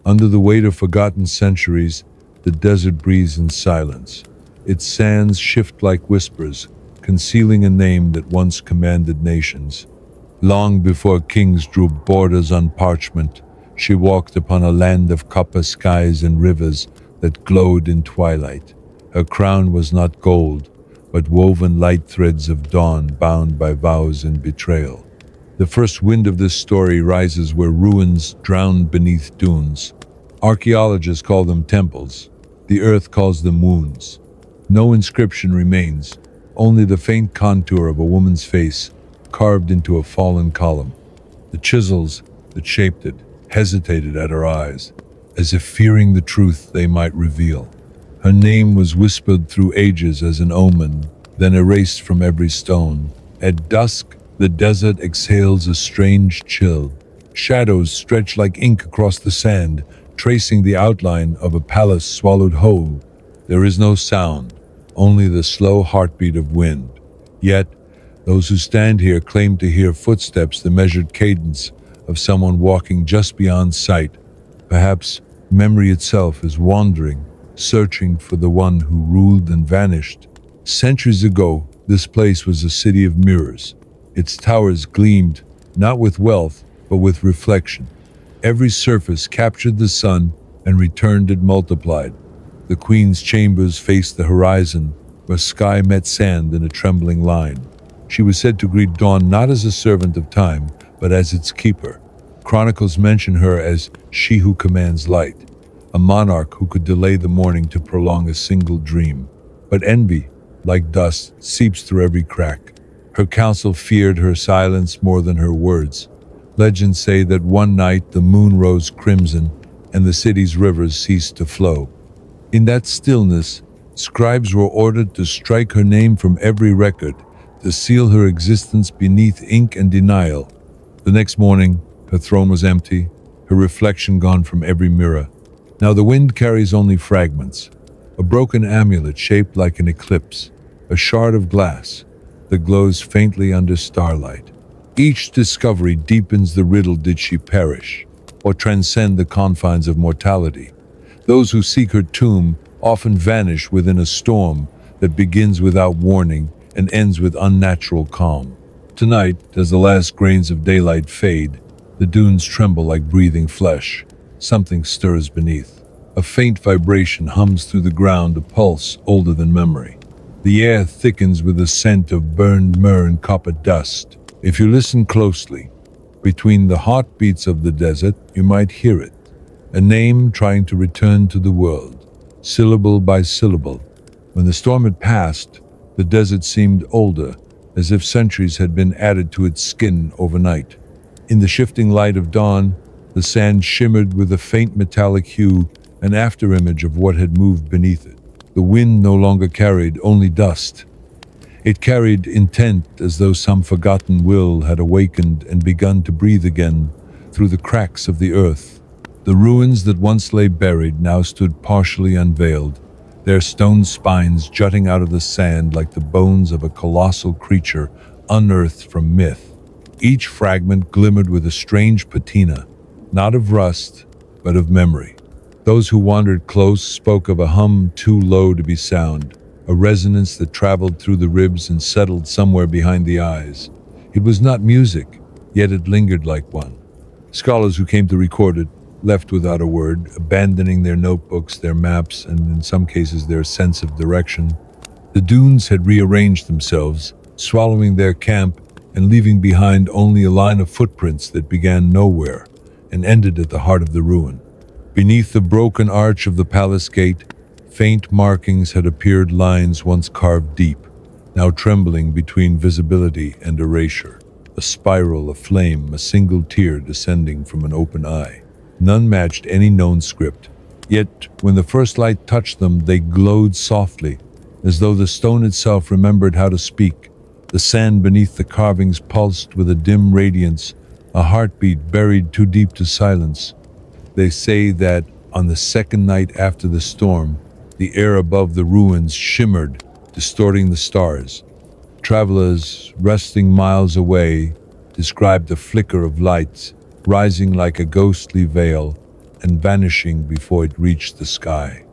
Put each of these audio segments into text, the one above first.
Under the weight of forgotten centuries, the desert breathes in silence. Its sands shift like whispers, concealing a name that once commanded nations. Long before kings drew borders on parchment, she walked upon a land of copper skies and rivers that glowed in twilight. Her crown was not gold, but woven light threads of dawn bound by vows and betrayal. The first wind of this story rises where ruins drown beneath dunes. Archaeologists call them temples. The earth calls them wounds. No inscription remains, only the faint contour of a woman's face carved into a fallen column. The chisels that shaped it hesitated at her eyes, as if fearing the truth they might reveal. Her name was whispered through ages as an omen, then erased from every stone. At dusk, the desert exhales a strange chill. Shadows stretch like ink across the sand, tracing the outline of a palace swallowed whole. There is no sound, only the slow heartbeat of wind. Yet, those who stand here claim to hear footsteps, the measured cadence of someone walking just beyond sight. Perhaps memory itself is wandering, searching for the one who ruled and vanished. Centuries ago, this place was a city of mirrors. Its towers gleamed, not with wealth, but with reflection. Every surface captured the sun and returned it multiplied. The queen's chambers faced the horizon, where sky met sand in a trembling line. She was said to greet dawn not as a servant of time, but as its keeper. Chronicles mention her as she who commands light, a monarch who could delay the morning to prolong a single dream. But envy, like dust, seeps through every crack. Her council feared her silence more than her words. Legends say that one night the moon rose crimson and the city's rivers ceased to flow. In that stillness, scribes were ordered to strike her name from every record, to seal her existence beneath ink and denial. The next morning, her throne was empty, her reflection gone from every mirror. Now the wind carries only fragments, a broken amulet shaped like an eclipse, a shard of glass that glows faintly under starlight. Each discovery deepens the riddle: did she perish, or transcend the confines of mortality? Those who seek her tomb often vanish within a storm that begins without warning and ends with unnatural calm. Tonight, as the last grains of daylight fade, the dunes tremble like breathing flesh. Something stirs beneath. A faint vibration hums through the ground, a pulse older than memory. The air thickens with the scent of burned myrrh and copper dust. If you listen closely, between the heartbeats of the desert, you might hear it. A name trying to return to the world, syllable by syllable. When the storm had passed, the desert seemed older, as if centuries had been added to its skin overnight. In the shifting light of dawn, the sand shimmered with a faint metallic hue, an afterimage of what had moved beneath it. The wind no longer carried only dust. It carried intent, as though some forgotten will had awakened and begun to breathe again through the cracks of the earth. The ruins that once lay buried now stood partially unveiled, their stone spines jutting out of the sand like the bones of a colossal creature unearthed from myth. Each fragment glimmered with a strange patina, not of rust, but of memory. Those who wandered close spoke of a hum too low to be sound, a resonance that traveled through the ribs and settled somewhere behind the eyes. It was not music, yet it lingered like one. Scholars who came to record it left without a word, abandoning their notebooks, their maps, and in some cases their sense of direction. The dunes had rearranged themselves, swallowing their camp and leaving behind only a line of footprints that began nowhere and ended at the heart of the ruin. Beneath the broken arch of the palace gate, faint markings had appeared, lines once carved deep, now trembling between visibility and erasure. A spiral, a flame, a single tear descending from an open eye. None matched any known script, yet when the first light touched them, they glowed softly, as though the stone itself remembered how to speak. The sand beneath the carvings pulsed with a dim radiance, a heartbeat buried too deep to silence. They say that on the second night after the storm, the air above the ruins shimmered, distorting the stars. Travelers, resting miles away, described the flicker of lights rising like a ghostly veil, and vanishing before it reached the sky.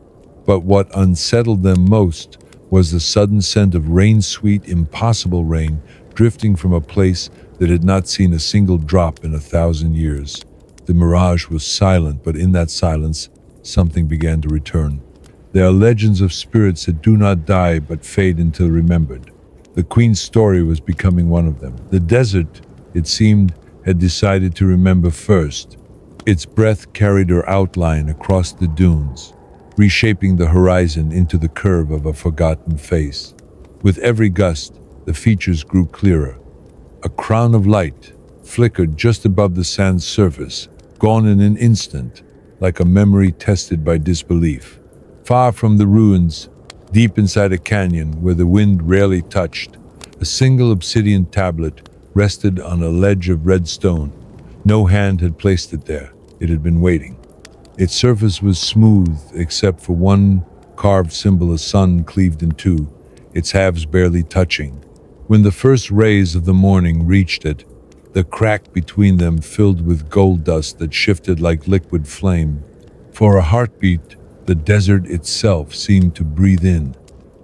But what unsettled them most was the sudden scent of rain-sweet, impossible rain drifting from a place that had not seen a single drop in 1,000 years. The mirage was silent, but in that silence, something began to return. There are legends of spirits that do not die but fade until remembered. The Queen's story was becoming one of them. The desert, it seemed, had decided to remember first. Its breath carried her outline across the dunes, reshaping the horizon into the curve of a forgotten face. With every gust, the features grew clearer. A crown of light flickered just above the sand's surface, gone in an instant, like a memory tested by disbelief. Far from the ruins, deep inside a canyon where the wind rarely touched, a single obsidian tablet rested on a ledge of red stone. No hand had placed it there. It had been waiting. Its surface was smooth, except for one carved symbol, a sun cleaved in two, its halves barely touching. When the first rays of the morning reached it, the crack between them filled with gold dust that shifted like liquid flame. For a heartbeat, the desert itself seemed to breathe in.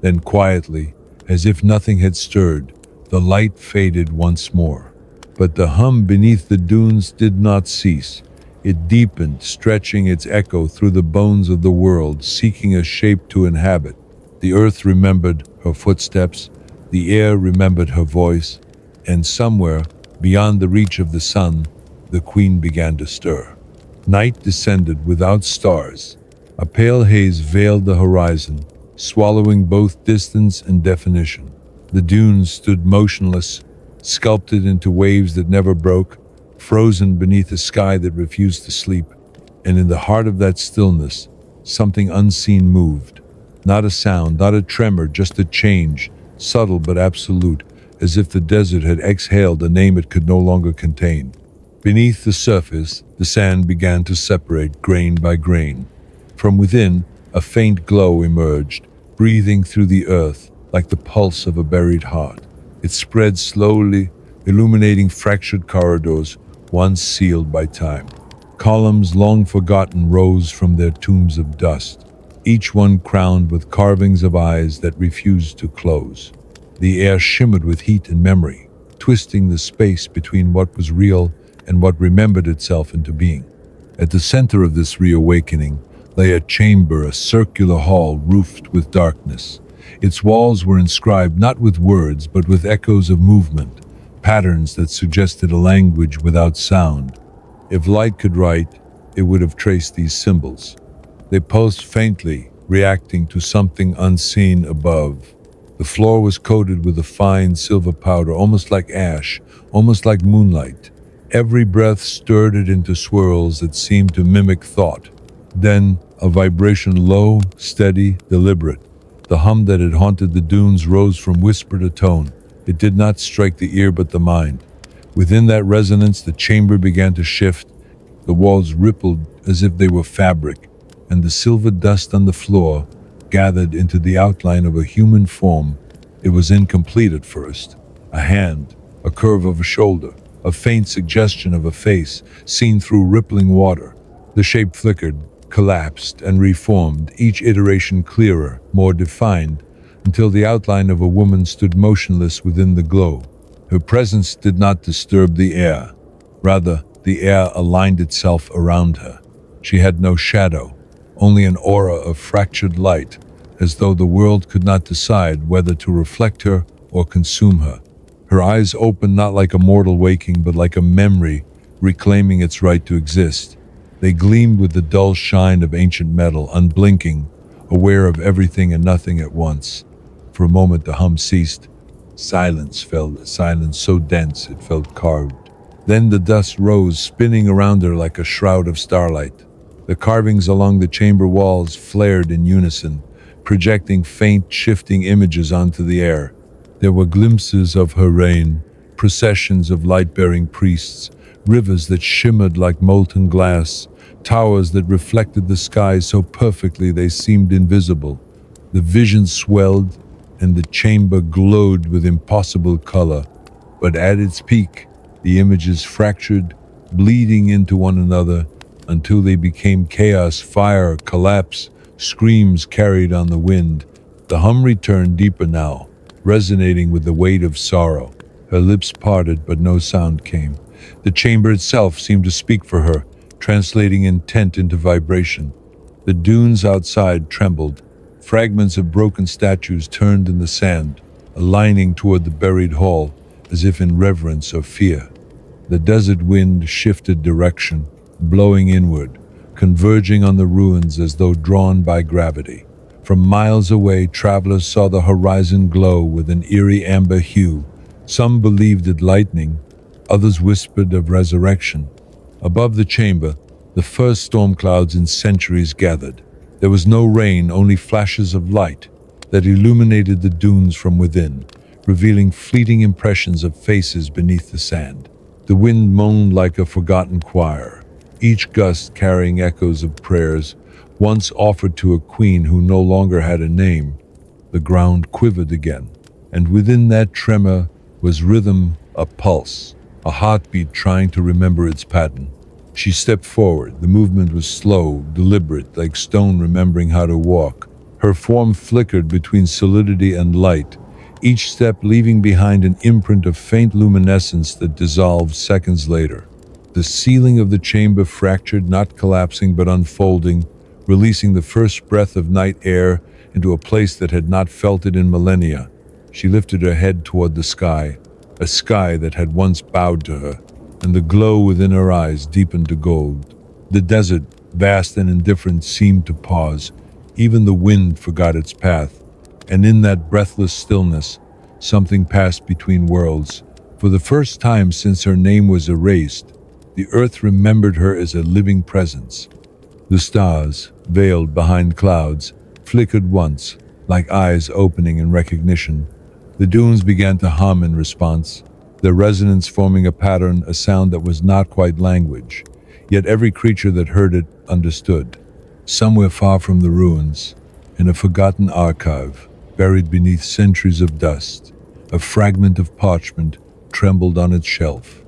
Then quietly, as if nothing had stirred, the light faded once more. But the hum beneath the dunes did not cease. It deepened, stretching its echo through the bones of the world, seeking a shape to inhabit. The earth remembered her footsteps, the air remembered her voice, and somewhere, beyond the reach of the sun, the Queen began to stir. Night descended without stars. A pale haze veiled the horizon, swallowing both distance and definition. The dunes stood motionless, sculpted into waves that never broke, frozen beneath a sky that refused to sleep. And in the heart of that stillness, something unseen moved. Not a sound, not a tremor, just a change, subtle but absolute, as if the desert had exhaled a name it could no longer contain. Beneath the surface, the sand began to separate grain by grain. From within, a faint glow emerged, breathing through the earth like the pulse of a buried heart. It spread slowly, illuminating fractured corridors once sealed by time. Columns long forgotten rose from their tombs of dust, each one crowned with carvings of eyes that refused to close. The air shimmered with heat and memory, twisting the space between what was real and what remembered itself into being. At the center of this reawakening lay a chamber, a circular hall roofed with darkness. Its walls were inscribed not with words but with echoes of movement, patterns that suggested a language without sound. If light could write, it would have traced these symbols. They pulsed faintly, reacting to something unseen above. The floor was coated with a fine silver powder, almost like ash, almost like moonlight. Every breath stirred it into swirls that seemed to mimic thought. Then, a vibration low, steady, deliberate. The hum that had haunted the dunes rose from whisper to tone. It did not strike the ear but the mind. Within that resonance, the chamber began to shift. The walls rippled as if they were fabric, and the silver dust on the floor gathered into the outline of a human form. It was incomplete at first. A hand, a curve of a shoulder, a faint suggestion of a face seen through rippling water. The shape flickered, collapsed, and reformed, each iteration clearer, more defined, until the outline of a woman stood motionless within the glow. Her presence did not disturb the air. Rather, the air aligned itself around her. She had no shadow, only an aura of fractured light, as though the world could not decide whether to reflect her or consume her. Her eyes opened not like a mortal waking, but like a memory reclaiming its right to exist. They gleamed with the dull shine of ancient metal, unblinking, aware of everything and nothing at once. For a moment the hum ceased. Silence fell, silence so dense it felt carved. Then the dust rose, spinning around her like a shroud of starlight. The carvings along the chamber walls flared in unison, projecting faint, shifting images onto the air. There were glimpses of her reign, processions of light-bearing priests, rivers that shimmered like molten glass, towers that reflected the sky so perfectly they seemed invisible. The vision swelled, and the chamber glowed with impossible color. But at its peak, the images fractured, bleeding into one another, until they became chaos, fire, collapse, screams carried on the wind. The hum returned deeper now, resonating with the weight of sorrow. Her lips parted, but no sound came. The chamber itself seemed to speak for her, translating intent into vibration. The dunes outside trembled. Fragments of broken statues turned in the sand, aligning toward the buried hall, as if in reverence or fear. The desert wind shifted direction, blowing inward, converging on the ruins as though drawn by gravity. From miles away, travelers saw the horizon glow with an eerie amber hue. Some believed it lightning, others whispered of resurrection. Above the chamber, the first storm clouds in centuries gathered. There was no rain, only flashes of light that illuminated the dunes from within, revealing fleeting impressions of faces beneath the sand. The wind moaned like a forgotten choir, each gust carrying echoes of prayers once offered to a queen who no longer had a name. The ground quivered again, and within that tremor was rhythm, a pulse, a heartbeat trying to remember its pattern. She stepped forward. The movement was slow, deliberate, like stone remembering how to walk. Her form flickered between solidity and light, each step leaving behind an imprint of faint luminescence that dissolved seconds later. The ceiling of the chamber fractured, not collapsing but unfolding, releasing the first breath of night air into a place that had not felt it in millennia. She lifted her head toward the sky, a sky that had once bowed to her, and the glow within her eyes deepened to gold. The desert, vast and indifferent, seemed to pause. Even the wind forgot its path, and in that breathless stillness, something passed between worlds. For the first time since her name was erased, the earth remembered her as a living presence. The stars, veiled behind clouds, flickered once, like eyes opening in recognition. The dunes began to hum in response, their resonance forming a pattern, a sound that was not quite language. Yet every creature that heard it understood. Somewhere far from the ruins, in a forgotten archive, buried beneath centuries of dust, a fragment of parchment trembled on its shelf.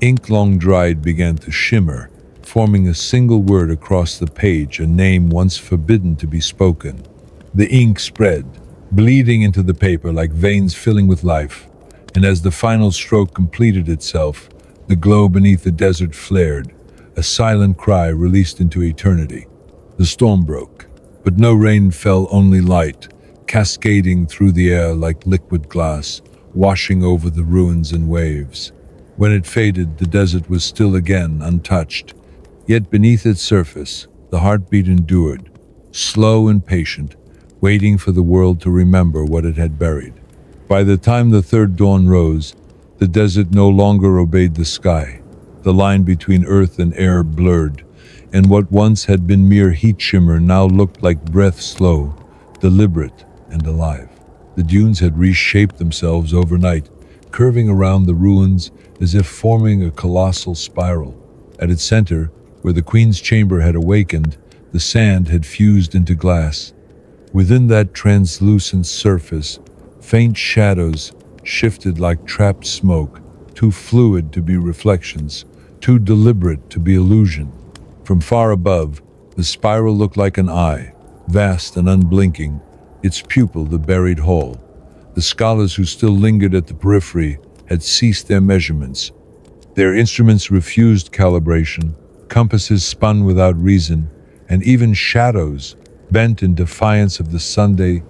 Ink long dried began to shimmer, forming a single word across the page, a name once forbidden to be spoken. The ink spread, bleeding into the paper like veins filling with life, and as the final stroke completed itself, the glow beneath the desert flared, a silent cry released into eternity. The storm broke, but no rain fell, only light, cascading through the air like liquid glass, washing over the ruins in waves. When it faded, the desert was still again, untouched. Yet beneath its surface, the heartbeat endured, slow and patient, waiting for the world to remember what it had buried. By the time the third dawn rose, the desert no longer obeyed the sky. The line between earth and air blurred, and what once had been mere heat shimmer now looked like breath, slow, deliberate, and alive. The dunes had reshaped themselves overnight, curving around the ruins as if forming a colossal spiral. At its center, where the queen's chamber had awakened, the sand had fused into glass. Within that translucent surface, faint shadows shifted like trapped smoke, too fluid to be reflections, too deliberate to be illusion. From far above, the spiral looked like an eye, vast and unblinking, its pupil the buried hall. The scholars who still lingered at the periphery had ceased their measurements. Their instruments refused calibration, compasses spun without reason, and even shadows bent in defiance of the Sunday.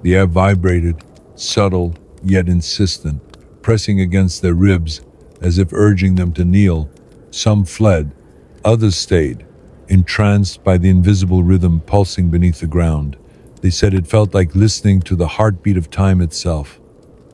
The air vibrated, subtle yet insistent, pressing against their ribs as if urging them to kneel. Some fled, others stayed, entranced by the invisible rhythm pulsing beneath the ground. They said it felt like listening to the heartbeat of time itself.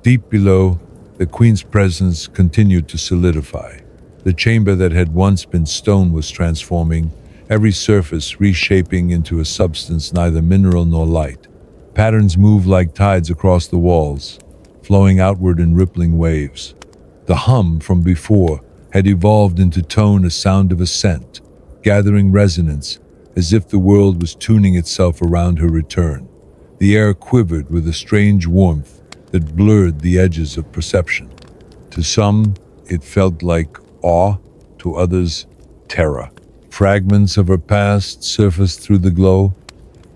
Deep below, the queen's presence continued to solidify. The chamber that had once been stone was transforming, every surface reshaping into a substance neither mineral nor light. Patterns moved like tides across the walls, flowing outward in rippling waves. The hum from before had evolved into tone, a sound of ascent, gathering resonance, as if the world was tuning itself around her return. The air quivered with a strange warmth that blurred the edges of perception. To some, it felt like awe, to others, terror. Fragments of her past surfaced through the glow,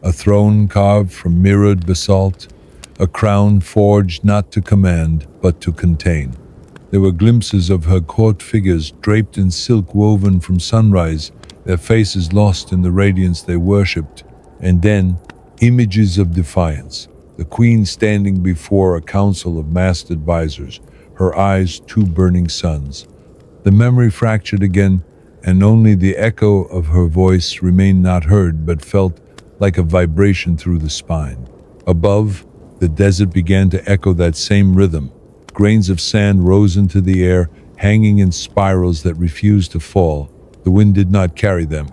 a throne carved from mirrored basalt, a crown forged not to command, but to contain. There were glimpses of her court figures draped in silk woven from sunrise, their faces lost in the radiance they worshipped, and then images of defiance. The queen standing before a council of masked advisors, her eyes two burning suns. The memory fractured again, and only the echo of her voice remained not heard but felt like a vibration through the spine. Above, the desert began to echo that same rhythm. Grains of sand rose into the air, hanging in spirals that refused to fall. The wind did not carry them.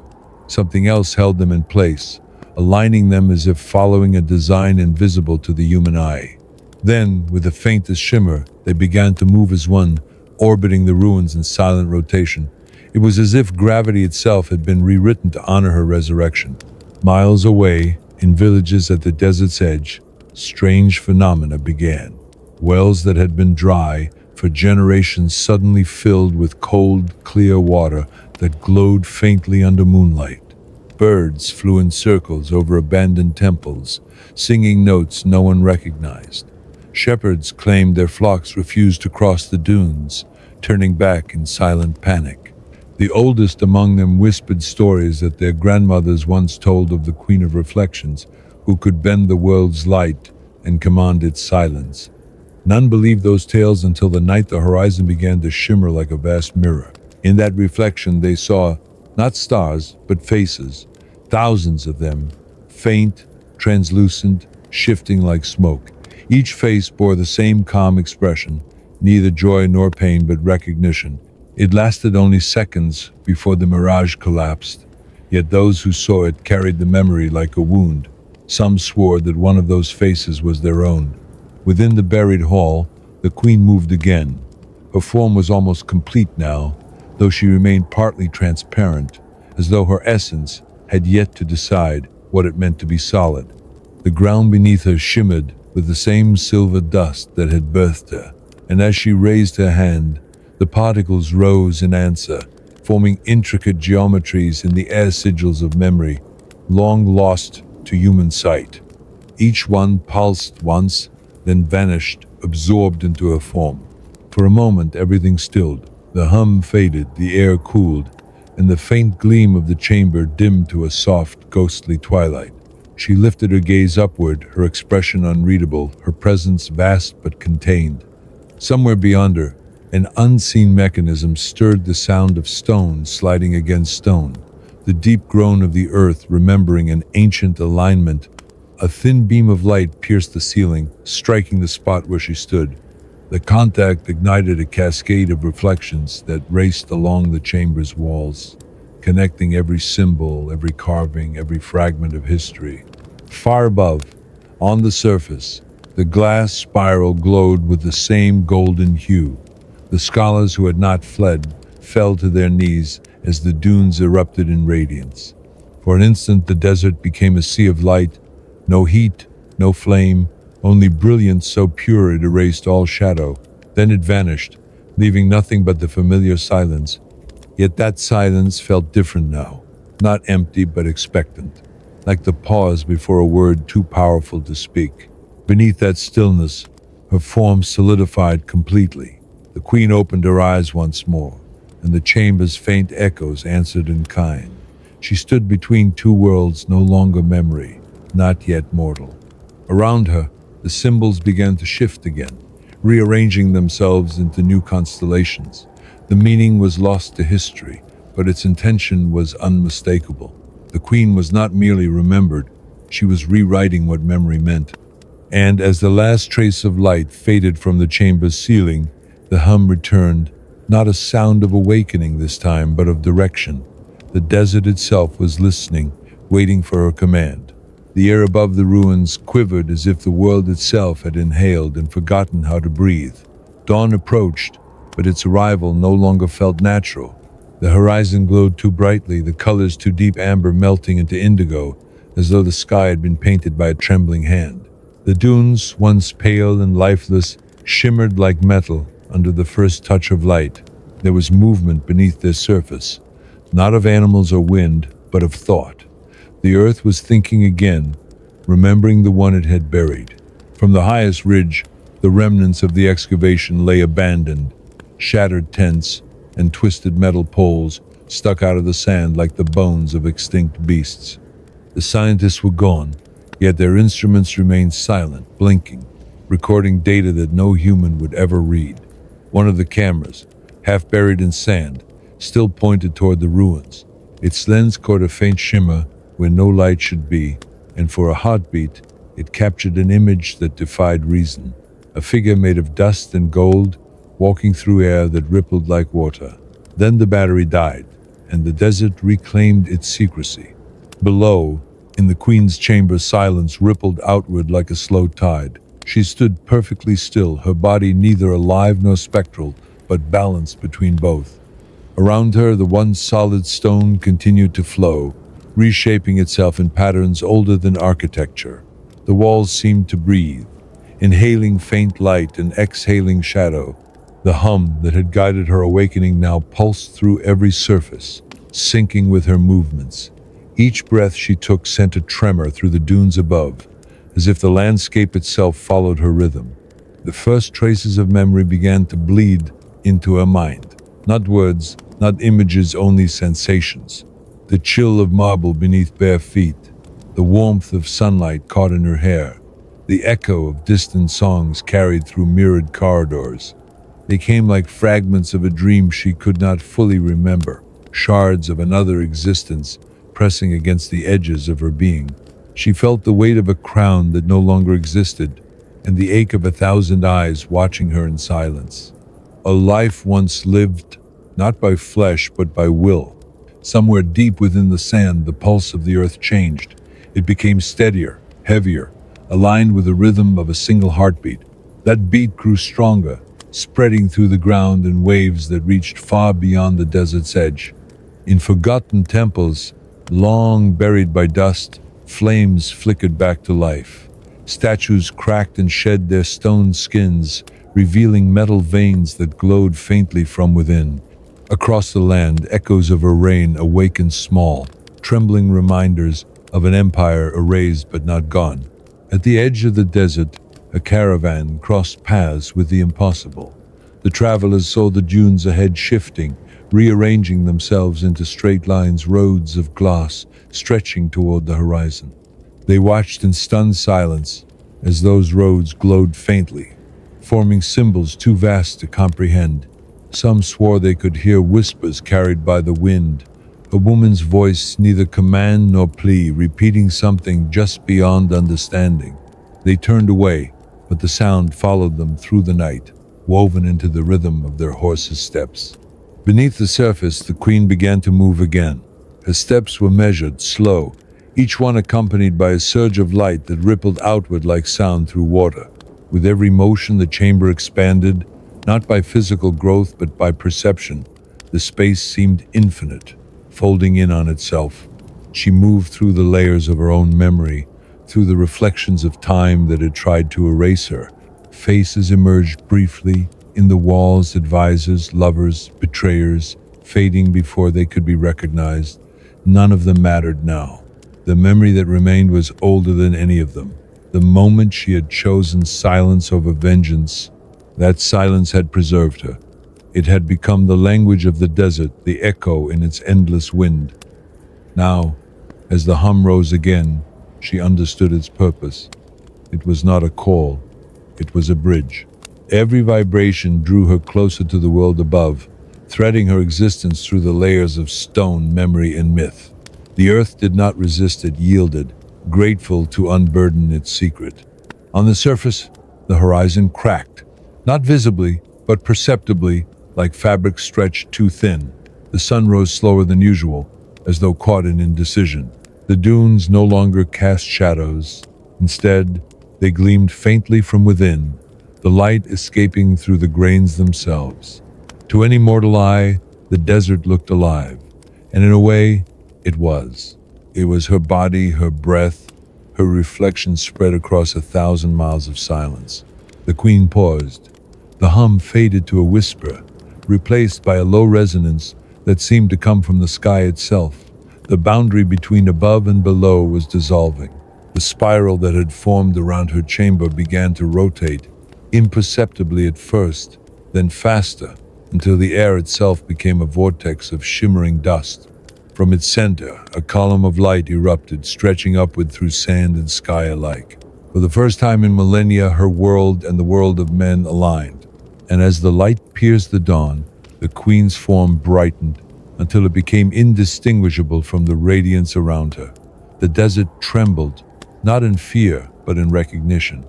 Something else held them in place, aligning them as if following a design invisible to the human eye. Then, with the faintest shimmer, they began to move as one, orbiting the ruins in silent rotation. It was as if gravity itself had been rewritten to honor her resurrection. Miles away, in villages at the desert's edge, strange phenomena began. Wells that had been dry for generations suddenly filled with cold, clear water that glowed faintly under moonlight. Birds flew in circles over abandoned temples, singing notes no one recognized. Shepherds claimed their flocks refused to cross the dunes, turning back in silent panic. The oldest among them whispered stories that their grandmothers once told of the Queen of Reflections, who could bend the world's light and command its silence. None believed those tales until the night the horizon began to shimmer like a vast mirror. In that reflection they saw not stars, but faces, thousands of them, faint, translucent, shifting like smoke. Each face bore the same calm expression, neither joy nor pain but recognition. It lasted only seconds before the mirage collapsed, yet those who saw it carried the memory like a wound. Some swore that one of those faces was their own. Within the buried hall, the queen moved again. Her form was almost complete now, though she remained partly transparent, as though her essence had yet to decide what it meant to be solid. The ground beneath her shimmered with the same silver dust that had birthed her, and as she raised her hand, the particles rose in answer, forming intricate geometries in the air sigils of memory, long lost to human sight. Each one pulsed once, then vanished, absorbed into her form. For a moment everything stilled. The hum faded, the air cooled, and the faint gleam of the chamber dimmed to a soft, ghostly twilight. She lifted her gaze upward, her expression unreadable, her presence vast but contained. Somewhere beyond her, an unseen mechanism stirred the sound of stone sliding against stone, the deep groan of the earth remembering an ancient alignment. A thin beam of light pierced the ceiling, striking the spot where she stood. The contact ignited a cascade of reflections that raced along the chamber's walls, connecting every symbol, every carving, every fragment of history. Far above, on the surface, the glass spiral glowed with the same golden hue. The scholars who had not fled fell to their knees as the dunes erupted in radiance. For an instant the desert became a sea of light. No heat, no flame, only brilliance so pure it erased all shadow. Then it vanished, leaving nothing but the familiar silence. Yet that silence felt different now, not empty but expectant, like the pause before a word too powerful to speak. Beneath that stillness, her form solidified completely. The queen opened her eyes once more, and the chamber's faint echoes answered in kind. She stood between two worlds, no longer memory, not yet mortal. Around her, the symbols began to shift again, rearranging themselves into new constellations. The meaning was lost to history, but its intention was unmistakable. The queen was not merely remembered, she was rewriting what memory meant. And as the last trace of light faded from the chamber's ceiling, the hum returned, not a sound of awakening this time, but of direction. The desert itself was listening, waiting for her command. The air above the ruins quivered as if the world itself had inhaled and forgotten how to breathe. Dawn approached, but its arrival no longer felt natural. The horizon glowed too brightly, the colors too deep amber melting into indigo, as though the sky had been painted by a trembling hand. The dunes, once pale and lifeless, shimmered like metal under the first touch of light. There was movement beneath their surface. not of animals or wind, but of thought. The earth was thinking again, remembering the one it had buried. From the highest ridge, the remnants of the excavation lay abandoned, shattered tents and twisted metal poles stuck out of the sand like the bones of extinct beasts. The scientists were gone, yet their instruments remained silent, blinking, recording data that no human would ever read. One of the cameras, half buried in sand, still pointed toward the ruins. Its lens caught a faint shimmer where no light should be, and for a heartbeat, it captured an image that defied reason. A figure made of dust and gold, walking through air that rippled like water. Then the battery died, and the desert reclaimed its secrecy. Below, in the Queen's chamber, silence rippled outward like a slow tide. She stood perfectly still, her body neither alive nor spectral, but balanced between both. Around her, the once solid stone continued to flow, reshaping itself in patterns older than architecture. The walls seemed to breathe, inhaling faint light and exhaling shadow. The hum that had guided her awakening now pulsed through every surface, syncing with her movements. Each breath she took sent a tremor through the dunes above, as if the landscape itself followed her rhythm. The first traces of memory began to bleed into her mind. Not words, not images, only sensations. The chill of marble beneath bare feet, the warmth of sunlight caught in her hair, the echo of distant songs carried through mirrored corridors. They came like fragments of a dream she could not fully remember, shards of another existence pressing against the edges of her being. She felt the weight of a crown that no longer existed, and the ache of 1,000 eyes watching her in silence. A life once lived, not by flesh but by will. Somewhere deep within the sand, the pulse of the earth changed. It became steadier, heavier, aligned with the rhythm of a single heartbeat. That beat grew stronger, spreading through the ground in waves that reached far beyond the desert's edge. In forgotten temples, long buried by dust, flames flickered back to life. Statues cracked and shed their stone skins, revealing metal veins that glowed faintly from within. Across the land, echoes of her reign awakened, small, trembling reminders of an empire erased but not gone. At the edge of the desert, a caravan crossed paths with the impossible. The travelers saw the dunes ahead shifting, rearranging themselves into straight lines, roads of glass stretching toward the horizon. They watched in stunned silence as those roads glowed faintly, forming symbols too vast to comprehend. Some swore they could hear whispers carried by the wind, a woman's voice, neither command nor plea, repeating something just beyond understanding. They turned away, but the sound followed them through the night, woven into the rhythm of their horses' steps. Beneath the surface, the Queen began to move again. Her steps were measured, slow, each one accompanied by a surge of light that rippled outward like sound through water. With every motion, the chamber expanded, not by physical growth but by perception. The space seemed infinite, folding in on itself. She moved through the layers of her own memory, through the reflections of time that had tried to erase her. Faces emerged briefly in the walls, advisors, lovers, betrayers, fading before they could be recognized. None of them mattered now. The memory that remained was older than any of them. The moment she had chosen silence over vengeance, that silence had preserved her. It had become the language of the desert, the echo in its endless wind. Now, as the hum rose again, she understood its purpose. It was not a call, it was a bridge. Every vibration drew her closer to the world above, threading her existence through the layers of stone, memory, and myth. The earth did not resist, it yielded, grateful to unburden its secret. On the surface, the horizon cracked, not visibly, but perceptibly, like fabric stretched too thin. The sun rose slower than usual, as though caught in indecision. The dunes no longer cast shadows. Instead, they gleamed faintly from within, the light escaping through the grains themselves. To any mortal eye, the desert looked alive, and in a way, it was. It was her body, her breath, her reflection spread across 1,000 miles of silence. The Queen paused. The hum faded to a whisper, replaced by a low resonance that seemed to come from the sky itself. The boundary between above and below was dissolving. The spiral that had formed around her chamber began to rotate, imperceptibly at first, then faster, until the air itself became a vortex of shimmering dust. From its center, a column of light erupted, stretching upward through sand and sky alike. For the first time in millennia, her world and the world of men aligned. And as the light pierced the dawn, the queen's form brightened until it became indistinguishable from the radiance around her. The desert trembled, not in fear, but in recognition.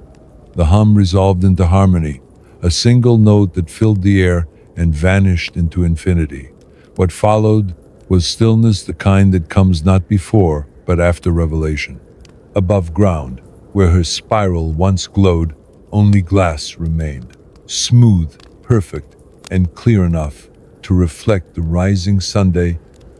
The hum resolved into harmony, a single note that filled the air and vanished into infinity. What followed was stillness, the kind that comes not before, but after revelation. Above ground, where her spiral once glowed, only glass remained, smooth, perfect, and clear enough to reflect the rising Sunday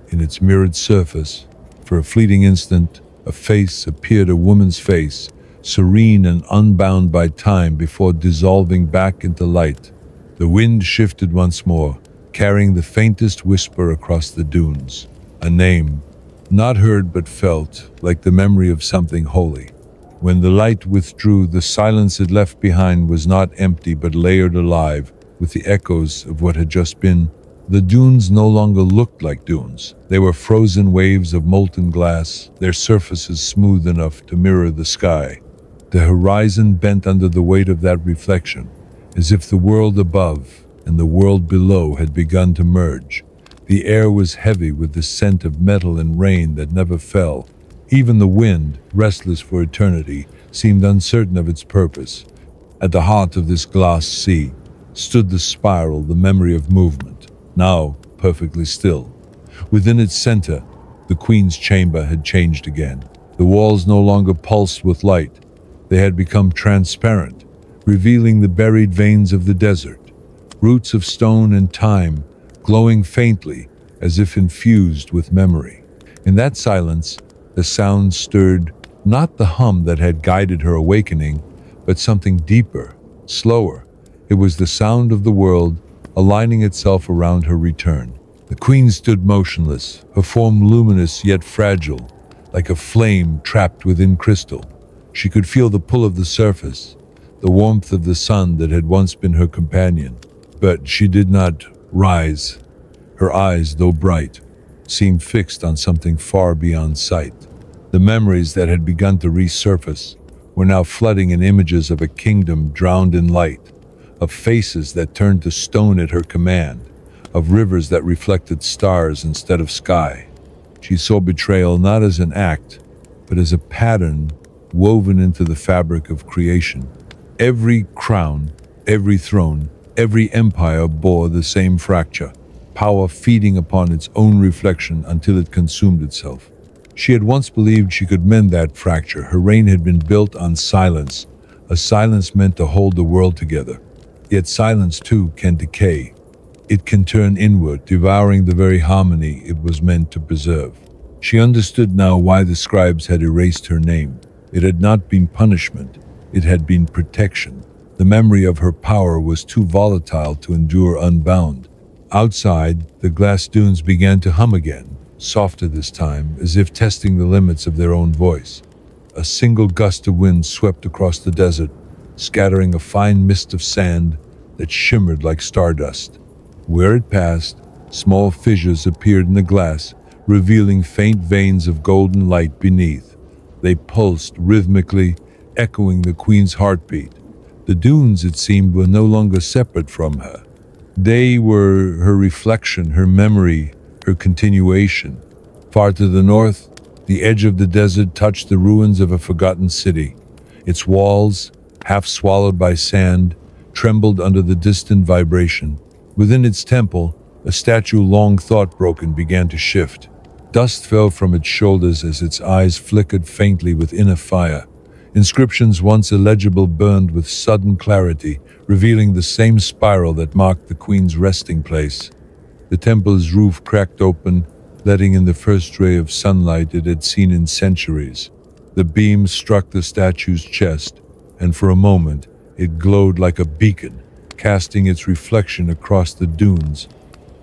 in its mirrored surface. For a fleeting instant, a face appeared, a woman's face, serene and unbound by time before dissolving back into light. The wind shifted once more, carrying the faintest whisper across the dunes. A name, not heard but felt, like the memory of something holy. When the light withdrew, the silence it left behind was not empty but layered alive with the echoes of what had just been. The dunes no longer looked like dunes. They were frozen waves of molten glass, their surfaces smooth enough to mirror the sky. The horizon bent under the weight of that reflection, as if the world above and the world below had begun to merge. The air was heavy with the scent of metal and rain that never fell. Even the wind, restless for eternity, seemed uncertain of its purpose. At the heart of this glass sea stood the spiral, the memory of movement, now perfectly still. Within its center, the queen's chamber had changed again. The walls no longer pulsed with light. They had become transparent, revealing the buried veins of the desert, roots of stone and time, glowing faintly as if infused with memory. In that silence, the sound stirred, not the hum that had guided her awakening, but something deeper, slower. It was the sound of the world aligning itself around her return. The queen stood motionless, her form luminous yet fragile, like a flame trapped within crystal. She could feel the pull of the surface, the warmth of the sun that had once been her companion. But she did not rise. Her eyes, though bright, seemed fixed on something far beyond sight. The memories that had begun to resurface were now flooding in images of a kingdom drowned in light, of faces that turned to stone at her command, of rivers that reflected stars instead of sky. She saw betrayal not as an act, but as a pattern woven into the fabric of creation. Every crown, every throne, every empire bore the same fracture, power feeding upon its own reflection until it consumed itself. She had once believed she could mend that fracture. Her reign had been built on silence, a silence meant to hold the world together. Yet silence too can decay. It can turn inward, devouring the very harmony it was meant to preserve. She understood now why the scribes had erased her name. It had not been punishment, it had been protection. The memory of her power was too volatile to endure unbound. Outside, the glass dunes began to hum again, softer this time, as if testing the limits of their own voice. A single gust of wind swept across the desert, scattering a fine mist of sand that shimmered like stardust. Where it passed, small fissures appeared in the glass, revealing faint veins of golden light beneath. They pulsed rhythmically, echoing the queen's heartbeat. The dunes, it seemed, were no longer separate from her. They were her reflection, her memory, her continuation. Far to the north, the edge of the desert touched the ruins of a forgotten city. Its walls, half swallowed by sand, trembled under the distant vibration. Within its temple, a statue long thought broken began to shift. Dust fell from its shoulders as its eyes flickered faintly with inner fire. Inscriptions once illegible burned with sudden clarity, revealing the same spiral that marked the queen's resting place. The temple's roof cracked open, letting in the first ray of sunlight it had seen in centuries. The beam struck the statue's chest, and for a moment it glowed like a beacon, casting its reflection across the dunes.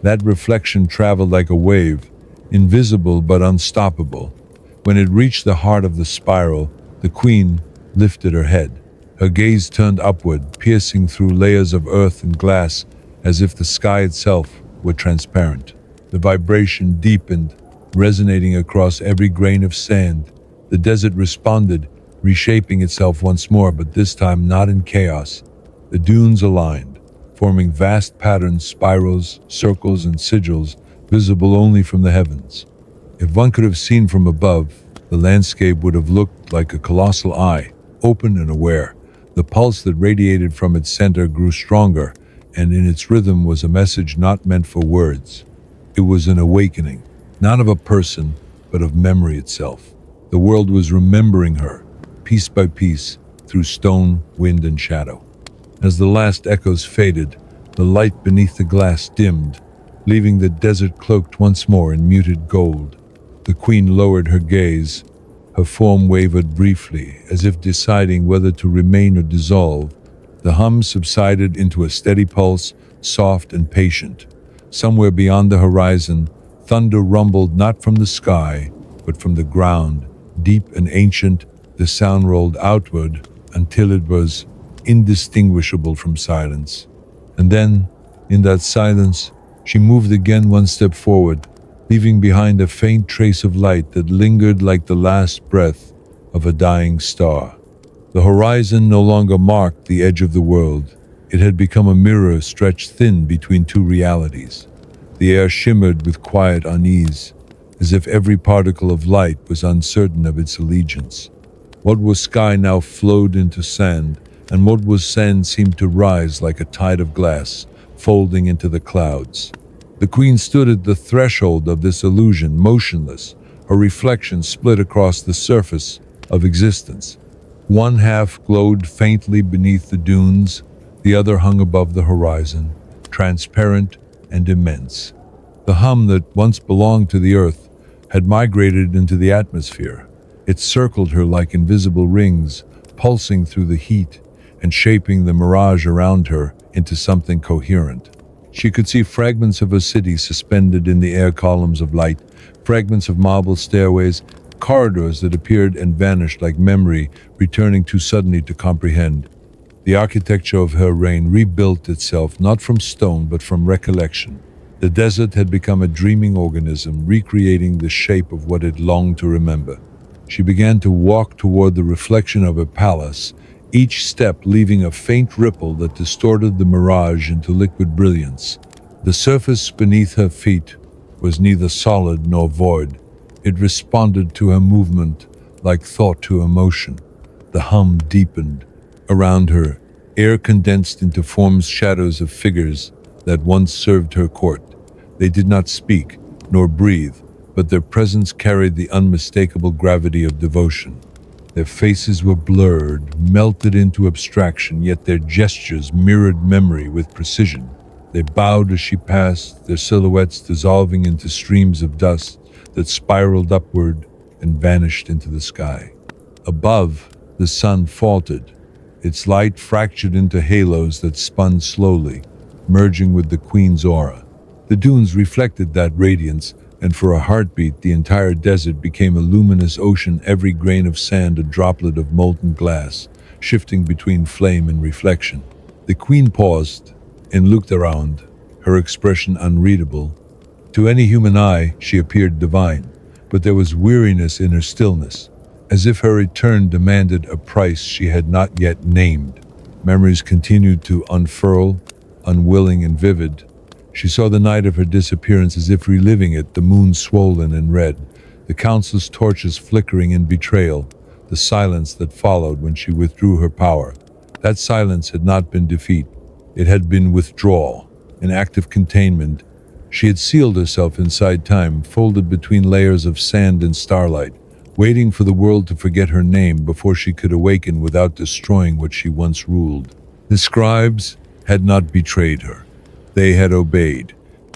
That reflection traveled like a wave, invisible but unstoppable. When it reached the heart of the spiral, the queen lifted her head. Her gaze turned upward, piercing through layers of earth and glass, as if the sky itself were transparent. The vibration deepened, resonating across every grain of sand. The desert responded, reshaping itself once more, but this time not in chaos. The dunes aligned, forming vast patterns, spirals, circles, and sigils, visible only from the heavens. If one could have seen from above, the landscape would have looked like a colossal eye, open and aware. The pulse that radiated from its center grew stronger, and in its rhythm was a message not meant for words. It was an awakening, not of a person, but of memory itself. The world was remembering her, piece by piece, through stone, wind, and shadow. As the last echoes faded, the light beneath the glass dimmed, leaving the desert cloaked once more in muted gold. The queen lowered her gaze. Her form wavered briefly, as if deciding whether to remain or dissolve. The hum subsided into a steady pulse, soft and patient. Somewhere beyond the horizon, thunder rumbled not from the sky, but from the ground. Deep and ancient, the sound rolled outward until it was indistinguishable from silence. And then, in that silence, she moved again one step forward, leaving behind a faint trace of light that lingered like the last breath of a dying star. The horizon no longer marked the edge of the world. It had become a mirror stretched thin between two realities. The air shimmered with quiet unease, as if every particle of light was uncertain of its allegiance. What was sky now flowed into sand, and what was sand seemed to rise like a tide of glass, folding into the clouds. The queen stood at the threshold of this illusion, motionless, her reflection split across the surface of existence. One half glowed faintly beneath the dunes, the other hung above the horizon, transparent and immense. The hum that once belonged to the earth had migrated into the atmosphere. It circled her like invisible rings, pulsing through the heat and shaping the mirage around her into something coherent. She could see fragments of a city suspended in the air, columns of light, fragments of marble stairways, corridors that appeared and vanished like memory, returning too suddenly to comprehend. The architecture of her reign rebuilt itself not from stone but from recollection. The desert had become a dreaming organism, recreating the shape of what it longed to remember. She began to walk toward the reflection of her palace, each step leaving a faint ripple that distorted the mirage into liquid brilliance. The surface beneath her feet was neither solid nor void. It responded to her movement like thought to emotion. The hum deepened. Around her, air condensed into forms, shadows of figures that once served her court. They did not speak nor breathe, but their presence carried the unmistakable gravity of devotion. Their faces were blurred, melted into abstraction, yet their gestures mirrored memory with precision. They bowed as she passed, their silhouettes dissolving into streams of dust that spiraled upward and vanished into the sky. Above, the sun faltered. Its light fractured into halos that spun slowly, merging with the queen's aura. The dunes reflected that radiance, and for a heartbeat the entire desert became a luminous ocean, every grain of sand a droplet of molten glass, shifting between flame and reflection. The queen paused and looked around, her expression unreadable. To any human eye, she appeared divine, but there was weariness in her stillness, as if her return demanded a price she had not yet named. Memories continued to unfurl, unwilling and vivid. She saw the night of her disappearance as if reliving it, the moon swollen and red, the council's torches flickering in betrayal, the silence that followed when she withdrew her power. That silence had not been defeat. It had been withdrawal, an act of containment. She had sealed herself inside time, folded between layers of sand and starlight, waiting for the world to forget her name before she could awaken without destroying what she once ruled. The scribes had not betrayed her. They had obeyed.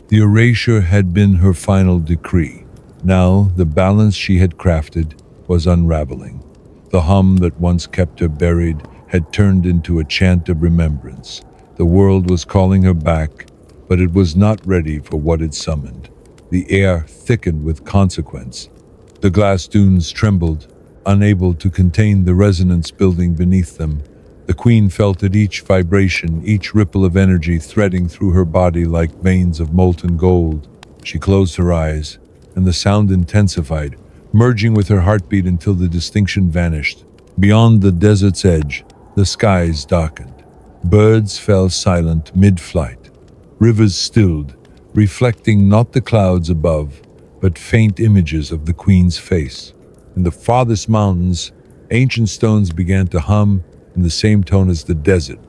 The erasure had been her final decree. Now, the balance she had crafted was unraveling. The hum that once kept her buried had turned into a chant of remembrance. The world was calling her back, but it was not ready for what it summoned. The air thickened with consequence. The glass dunes trembled, unable to contain the resonance building beneath them. The queen felt at each vibration, each ripple of energy threading through her body like veins of molten gold. She closed her eyes, and the sound intensified, merging with her heartbeat until the distinction vanished. Beyond the desert's edge, the skies darkened. Birds fell silent mid-flight. Rivers stilled, reflecting not the clouds above, but faint images of the queen's face. In the farthest mountains, ancient stones began to hum in the same tone as the desert.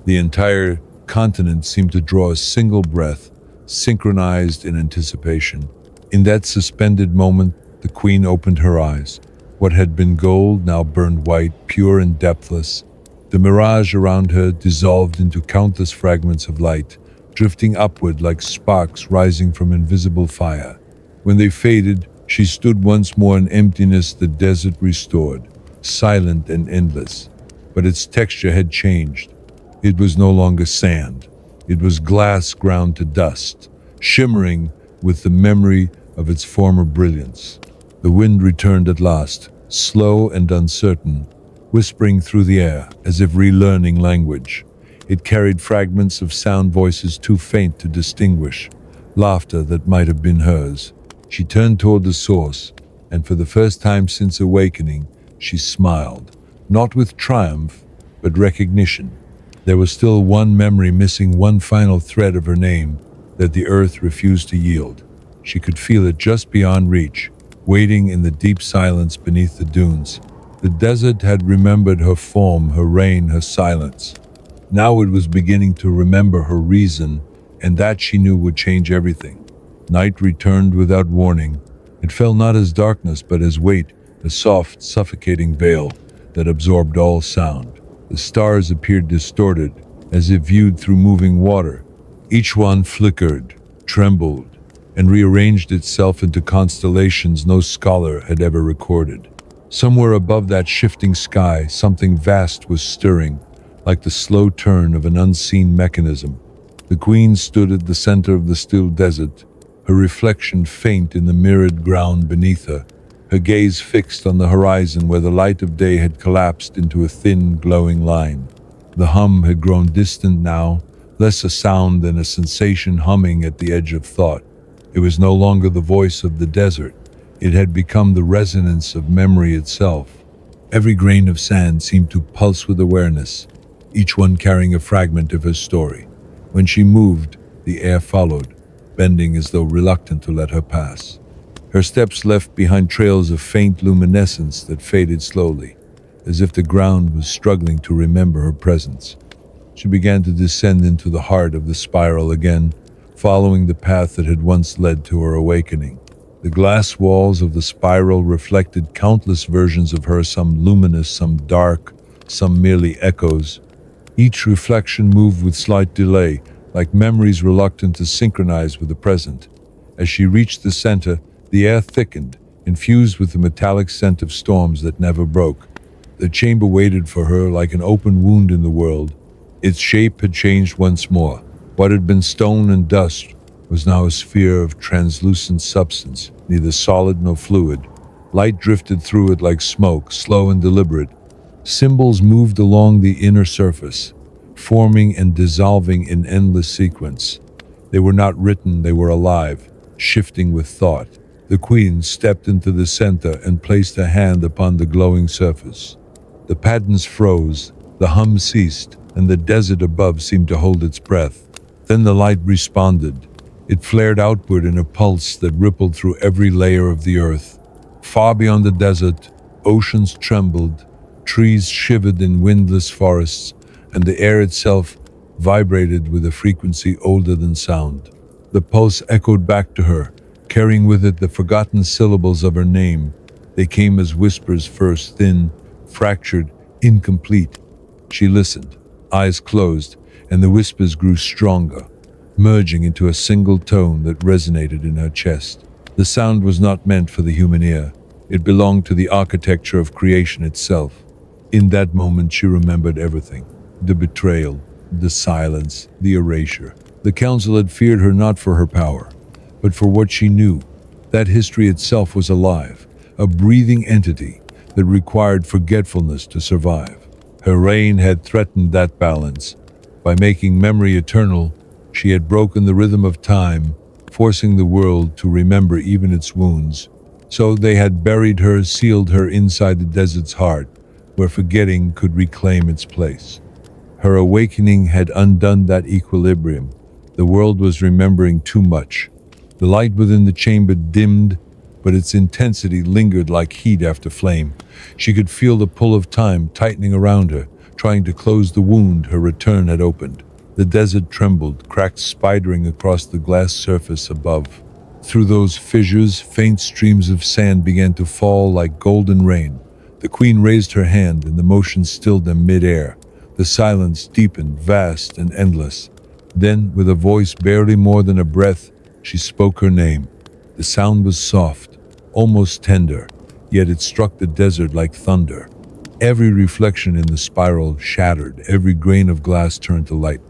The entire continent seemed to draw a single breath, synchronized in anticipation. In that suspended moment, the queen opened her eyes. What had been gold now burned white, pure and depthless. The mirage around her dissolved into countless fragments of light, drifting upward like sparks rising from invisible fire. When they faded, she stood once more in emptiness, the desert restored, silent and endless. But its texture had changed. It was no longer sand. It was glass ground to dust, shimmering with the memory of its former brilliance. The wind returned at last, slow and uncertain, whispering through the air as if relearning language. It carried fragments of sound, voices too faint to distinguish, laughter that might have been hers. She turned toward the source, and for the first time since awakening, she smiled, not with triumph, but recognition. There was still one memory missing, one final thread of her name that the earth refused to yield. She could feel it just beyond reach, waiting in the deep silence beneath the dunes. The desert had remembered her form, her reign, her silence. Now it was beginning to remember her reason, and that she knew would change everything. Night returned without warning. It fell not as darkness, but as weight, a soft, suffocating veil that absorbed all sound. The stars appeared distorted, as if viewed through moving water. Each one flickered, trembled, and rearranged itself into constellations no scholar had ever recorded. Somewhere above that shifting sky, something vast was stirring, like the slow turn of an unseen mechanism. The queen stood at the center of the still desert, her reflection faint in the mirrored ground beneath her, her gaze fixed on the horizon where the light of day had collapsed into a thin, glowing line. The hum had grown distant now, less a sound than a sensation humming at the edge of thought. It was no longer the voice of the desert. It had become the resonance of memory itself. Every grain of sand seemed to pulse with awareness, each one carrying a fragment of her story. When she moved, the air followed, bending as though reluctant to let her pass. Her steps left behind trails of faint luminescence that faded slowly, as if the ground was struggling to remember her presence. She began to descend into the heart of the spiral again, following the path that had once led to her awakening. The glass walls of the spiral reflected countless versions of her, some luminous, some dark, some merely echoes. Each reflection moved with slight delay, like memories reluctant to synchronize with the present. As she reached the center, the air thickened, infused with the metallic scent of storms that never broke. The chamber waited for her like an open wound in the world. Its shape had changed once more. What had been stone and dust was now a sphere of translucent substance, neither solid nor fluid. Light drifted through it like smoke, slow and deliberate. Symbols moved along the inner surface, forming and dissolving in endless sequence. They were not written, they were alive, shifting with thought. The queen stepped into the center and placed a hand upon the glowing surface. The patterns froze, the hum ceased, and the desert above seemed to hold its breath. Then the light responded. It flared outward in a pulse that rippled through every layer of the earth. Far beyond the desert, oceans trembled, trees shivered in windless forests, and the air itself vibrated with a frequency older than sound. The pulse echoed back to her, carrying with it the forgotten syllables of her name. They came as whispers first, thin, fractured, incomplete. She listened, eyes closed, and the whispers grew stronger, merging into a single tone that resonated in her chest. The sound was not meant for the human ear. It belonged to the architecture of creation itself. In that moment, she remembered everything: the betrayal, the silence, the erasure. The council had feared her not for her power, but for what she knew. That history itself was alive, a breathing entity that required forgetfulness to survive. Her reign had threatened that balance. By making memory eternal, she had broken the rhythm of time, forcing the world to remember even its wounds. So they had buried her, sealed her inside the desert's heart, where forgetting could reclaim its place. Her awakening had undone that equilibrium. The world was remembering too much. The light within the chamber dimmed, but its intensity lingered like heat after flame. She could feel the pull of time tightening around her, trying to close the wound her return had opened. The desert trembled, cracks spidering across the glass surface above. Through those fissures, faint streams of sand began to fall like golden rain. The queen raised her hand, and the motion stilled them mid-air. The silence deepened, vast and endless. Then, with a voice barely more than a breath, she spoke her name. The sound was soft, almost tender, yet it struck the desert like thunder. Every reflection in the spiral shattered, every grain of glass turned to light.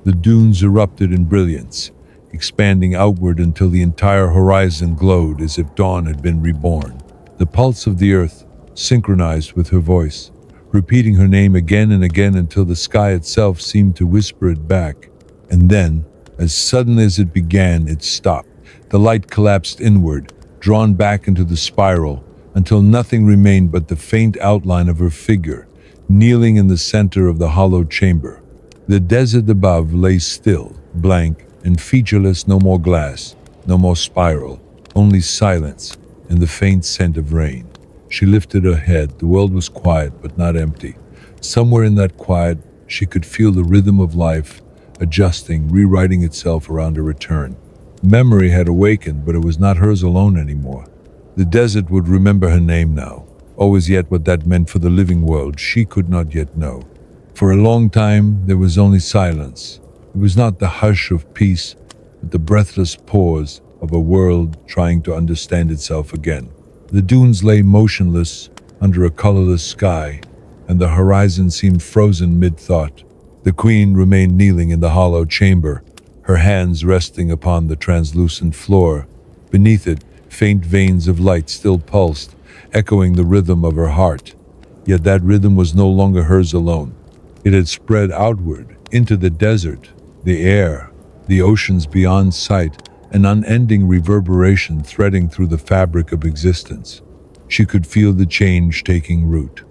The dunes erupted in brilliance, expanding outward until the entire horizon glowed as if dawn had been reborn. The pulse of the earth synchronized with her voice, repeating her name again and again until the sky itself seemed to whisper it back. And then, as suddenly as it began, it stopped. The light collapsed inward, drawn back into the spiral, until nothing remained but the faint outline of her figure, kneeling in the center of the hollow chamber. The desert above lay still, blank, and featureless. No more glass, no more spiral, only silence and the faint scent of rain. She lifted her head. The world was quiet, but not empty. Somewhere in that quiet, she could feel the rhythm of life, adjusting, rewriting itself around her return. Memory had awakened, but it was not hers alone anymore. The desert would remember her name now. Always yet what that meant for the living world, she could not yet know. For a long time, there was only silence. It was not the hush of peace, but the breathless pause of a world trying to understand itself again. The dunes lay motionless under a colorless sky, and the horizon seemed frozen mid-thought. The queen remained kneeling in the hollow chamber, her hands resting upon the translucent floor. Beneath it, faint veins of light still pulsed, echoing the rhythm of her heart. Yet that rhythm was no longer hers alone. It had spread outward, into the desert, the air, the oceans beyond sight, an unending reverberation threading through the fabric of existence. She could feel the change taking root.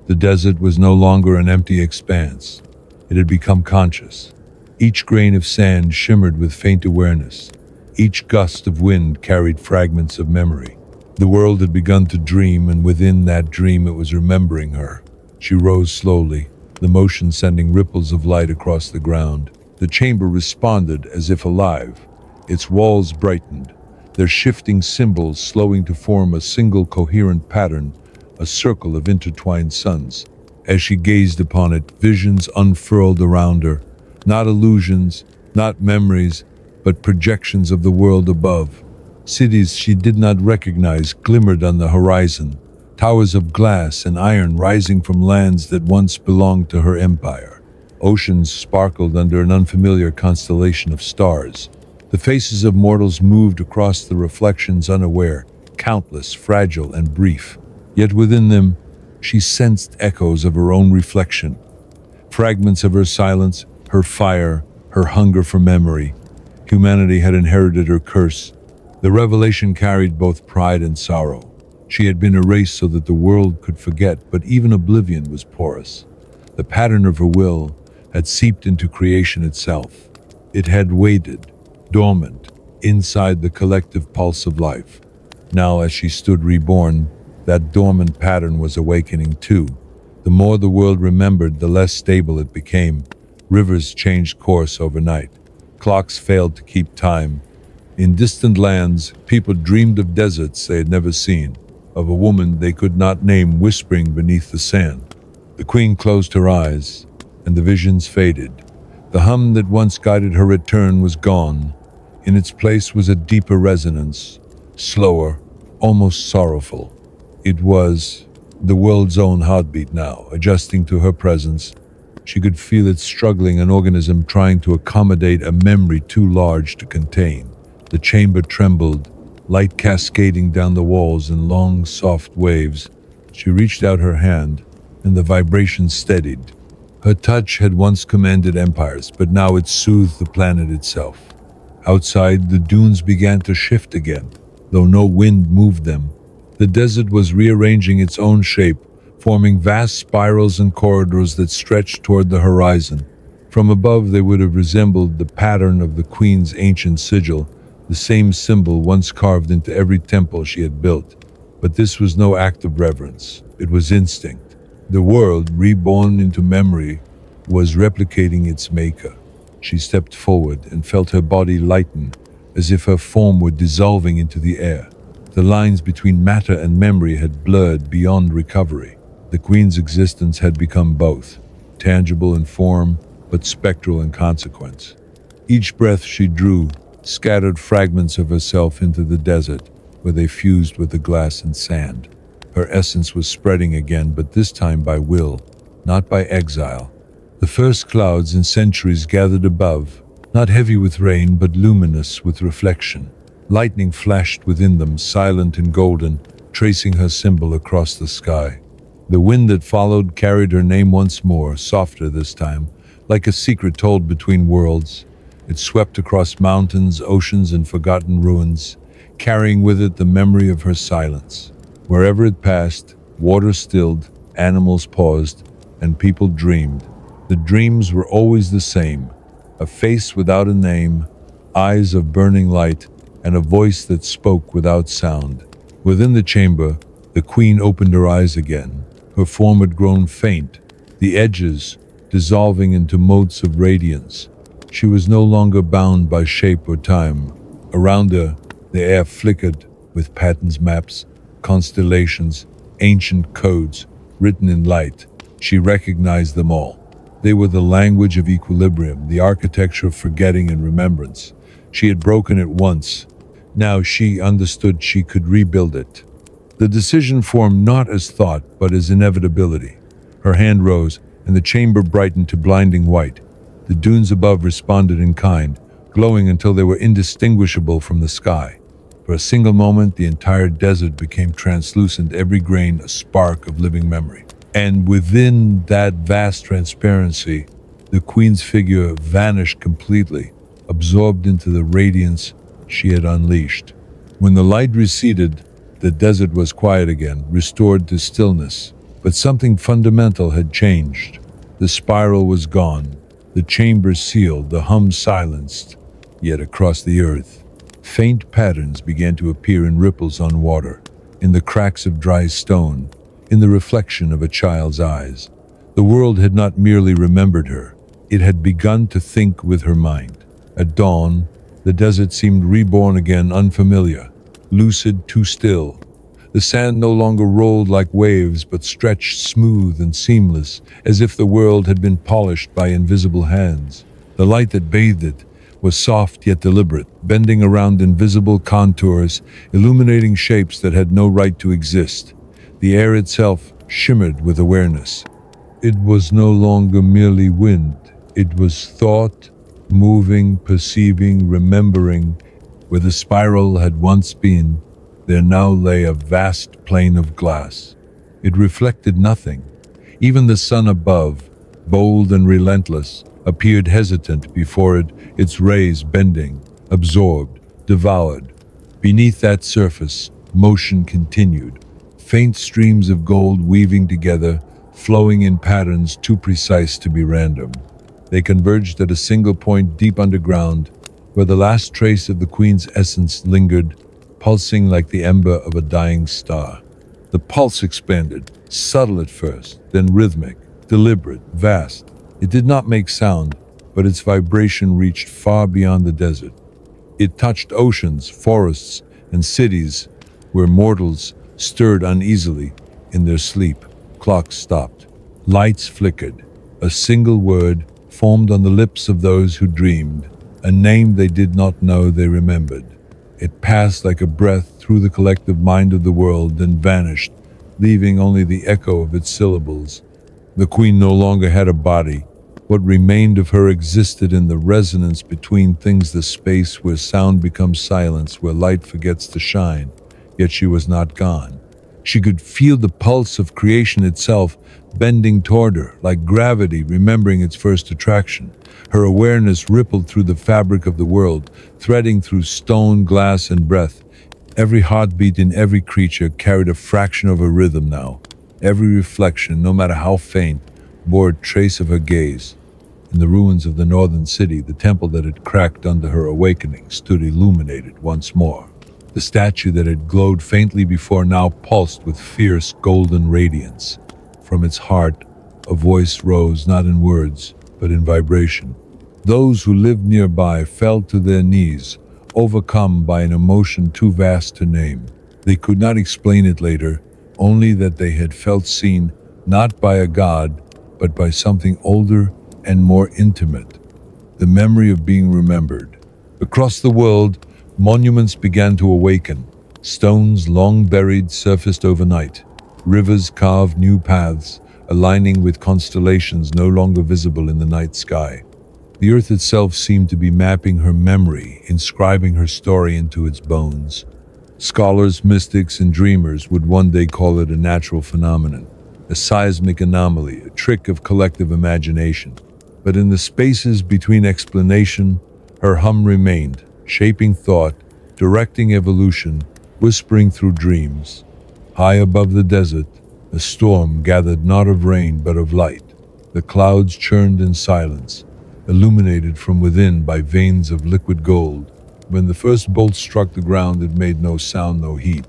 The desert was no longer an empty expanse. It had become conscious. Each grain of sand shimmered with faint awareness. Each gust of wind carried fragments of memory. The world had begun to dream, and within that dream it was remembering her. She rose slowly, the motion sending ripples of light across the ground. The chamber responded as if alive. Its walls brightened, their shifting symbols slowing to form a single coherent pattern, a circle of intertwined suns. As she gazed upon it, visions unfurled around her, not illusions, not memories, but projections of the world above. Cities she did not recognize glimmered on the horizon, towers of glass and iron rising from lands that once belonged to her empire. Oceans sparkled under an unfamiliar constellation of stars. The faces of mortals moved across the reflections unaware, countless, fragile, and brief. Yet within them, she sensed echoes of her own reflection, fragments of her silence, her fire, her hunger for memory. Humanity had inherited her curse. The revelation carried both pride and sorrow. She had been erased so that the world could forget, but even oblivion was porous. The pattern of her will had seeped into creation itself. It had waited, dormant, inside the collective pulse of life. Now, as she stood reborn, that dormant pattern was awakening too. The more the world remembered, the less stable it became. Rivers changed course overnight. Clocks failed to keep time. In distant lands, people dreamed of deserts they had never seen, of a woman they could not name whispering beneath the sand. The queen closed her eyes, and the visions faded. The hum that once guided her return was gone. In its place was a deeper resonance, slower, almost sorrowful. It was the world's own heartbeat now, adjusting to her presence. She could feel it struggling, an organism trying to accommodate a memory too large to contain. The chamber trembled, light cascading down the walls in long, soft waves. She reached out her hand, and the vibration steadied. Her touch had once commanded empires, but now it soothed the planet itself. Outside, the dunes began to shift again, though no wind moved them. The desert was rearranging its own shape, forming vast spirals and corridors that stretched toward the horizon. From above, they would have resembled the pattern of the queen's ancient sigil, the same symbol once carved into every temple she had built. But this was no act of reverence. It was instinct. The world, reborn into memory, was replicating its maker. She stepped forward and felt her body lighten, as if her form were dissolving into the air. The lines between matter and memory had blurred beyond recovery. The queen's existence had become both, tangible in form, but spectral in consequence. Each breath she drew scattered fragments of herself into the desert, where they fused with the glass and sand. Her essence was spreading again, but this time by will, not by exile. The first clouds in centuries gathered above, not heavy with rain, but luminous with reflection. Lightning flashed within them, silent and golden, tracing her symbol across the sky. The wind that followed carried her name once more, softer this time, like a secret told between worlds. It swept across mountains, oceans, and forgotten ruins, carrying with it the memory of her silence. Wherever it passed, water stilled, animals paused, and people dreamed. The dreams were always the same: a face without a name, eyes of burning light, and a voice that spoke without sound. Within the chamber, the queen opened her eyes again. Her form had grown faint, the edges dissolving into motes of radiance. She was no longer bound by shape or time. Around her, the air flickered with patterns, maps, constellations, ancient codes written in light. She recognized them all. They were the language of equilibrium, the architecture of forgetting and remembrance. She had broken it once. Now she understood she could rebuild it. The decision formed not as thought, but as inevitability. Her hand rose, and the chamber brightened to blinding white. The dunes above responded in kind, glowing until they were indistinguishable from the sky. For a single moment, the entire desert became translucent, every grain a spark of living memory. And within that vast transparency, the queen's figure vanished completely, absorbed into the radiance she had unleashed. When the light receded, the desert was quiet again, restored to stillness. But something fundamental had changed. The spiral was gone, the chamber sealed, the hum silenced. Yet across the earth, faint patterns began to appear in ripples on water, in the cracks of dry stone, in the reflection of a child's eyes. The world had not merely remembered her, it had begun to think with her mind. At dawn, the desert seemed reborn again, unfamiliar, lucid, too still. The sand no longer rolled like waves, but stretched smooth and seamless, as if the world had been polished by invisible hands. The light that bathed it was soft yet deliberate, bending around invisible contours, illuminating shapes that had no right to exist. The air itself shimmered with awareness. It was no longer merely wind. It was thought, moving, perceiving, remembering. Where the spiral had once been, there now lay a vast plain of glass. It reflected nothing. Even the sun above, bold and relentless, appeared hesitant before it, its rays bending, absorbed, devoured. Beneath that surface, motion continued. Faint streams of gold weaving together, flowing in patterns too precise to be random. They converged at a single point deep underground, where the last trace of the queen's essence lingered, pulsing like the ember of a dying star. The pulse expanded, subtle at first, then rhythmic, deliberate, vast. It did not make sound, but its vibration reached far beyond the desert. It touched oceans, forests, and cities where mortals stirred uneasily in their sleep. Clocks stopped. Lights flickered. A single word formed on the lips of those who dreamed, a name they did not know they remembered. It passed like a breath through the collective mind of the world, then vanished, leaving only the echo of its syllables. The queen no longer had a body. What remained of her existed in the resonance between things, the space where sound becomes silence, where light forgets to shine. Yet she was not gone. She could feel the pulse of creation itself bending toward her, like gravity remembering its first attraction. Her awareness rippled through the fabric of the world, threading through stone, glass, and breath. Every heartbeat in every creature carried a fraction of a rhythm now. Every reflection, no matter how faint, bore a trace of her gaze. In the ruins of the northern city, the temple that had cracked under her awakening stood illuminated once more. The statue that had glowed faintly before now pulsed with fierce golden radiance. From its heart, a voice rose, not in words, but in vibration. Those who lived nearby fell to their knees, overcome by an emotion too vast to name. They could not explain it later, only that they had felt seen, not by a god, but by something older and more intimate. The memory of being remembered. Across the world, monuments began to awaken. Stones long buried surfaced overnight. Rivers carved new paths, aligning with constellations no longer visible in the night sky. The earth itself seemed to be mapping her memory, inscribing her story into its bones. Scholars, mystics, and dreamers would one day call it a natural phenomenon, a seismic anomaly, a trick of collective imagination. But in the spaces between explanation, her hum remained, shaping thought, directing evolution, whispering through dreams. High above the desert, a storm gathered not of rain but of light. The clouds churned in silence, illuminated from within by veins of liquid gold. When the first bolt struck the ground, it made no sound, no heat.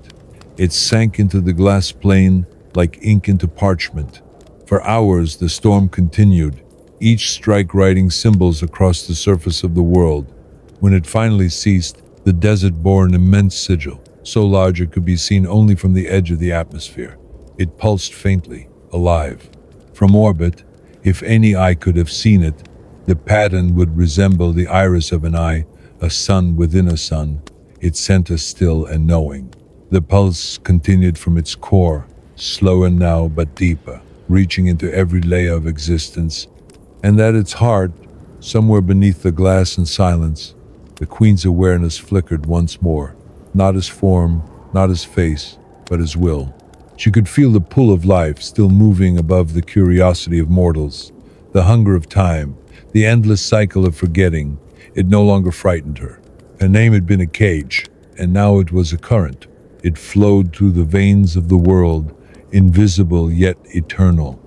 It sank into the glass plane like ink into parchment. For hours the storm continued, each strike writing symbols across the surface of the world. When it finally ceased, the desert bore an immense sigil, so large it could be seen only from the edge of the atmosphere. It pulsed faintly, alive. From orbit, if any eye could have seen it, the pattern would resemble the iris of an eye, a sun within a sun, its center still and knowing. The pulse continued from its core, slower now but deeper, reaching into every layer of existence. And at its heart, somewhere beneath the glass and silence, the Queen's awareness flickered once more, not as form, not as face, but as will. She could feel the pull of life still moving above the curiosity of mortals, the hunger of time, the endless cycle of forgetting. It no longer frightened her. Her name had been a cage, and now it was a current. It flowed through the veins of the world, invisible yet eternal.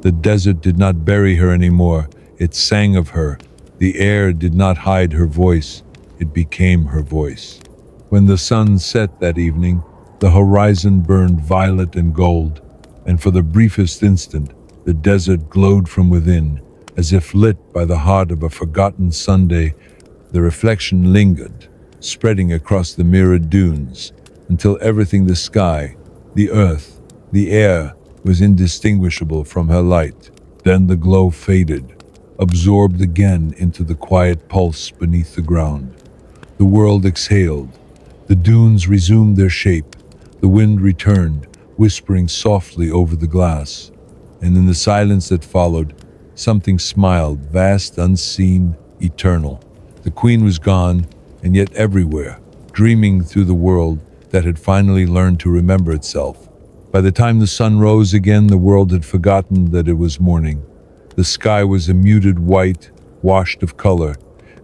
The desert did not bury her anymore, it sang of her. The air did not hide her voice, it became her voice. When the sun set that evening, the horizon burned violet and gold, and for the briefest instant, the desert glowed from within, as if lit by the heart of a forgotten Sunday. The reflection lingered, spreading across the mirrored dunes, until everything, the sky, the earth, the air, was indistinguishable from her light. Then the glow faded, absorbed again into the quiet pulse beneath the ground. The world exhaled. The dunes resumed their shape. The wind returned, whispering softly over the glass. And in the silence that followed, something smiled, vast, unseen, eternal. The Queen was gone, and yet everywhere, dreaming through the world that had finally learned to remember itself. By the time the sun rose again, the world had forgotten that it was morning. The sky was a muted white, washed of color,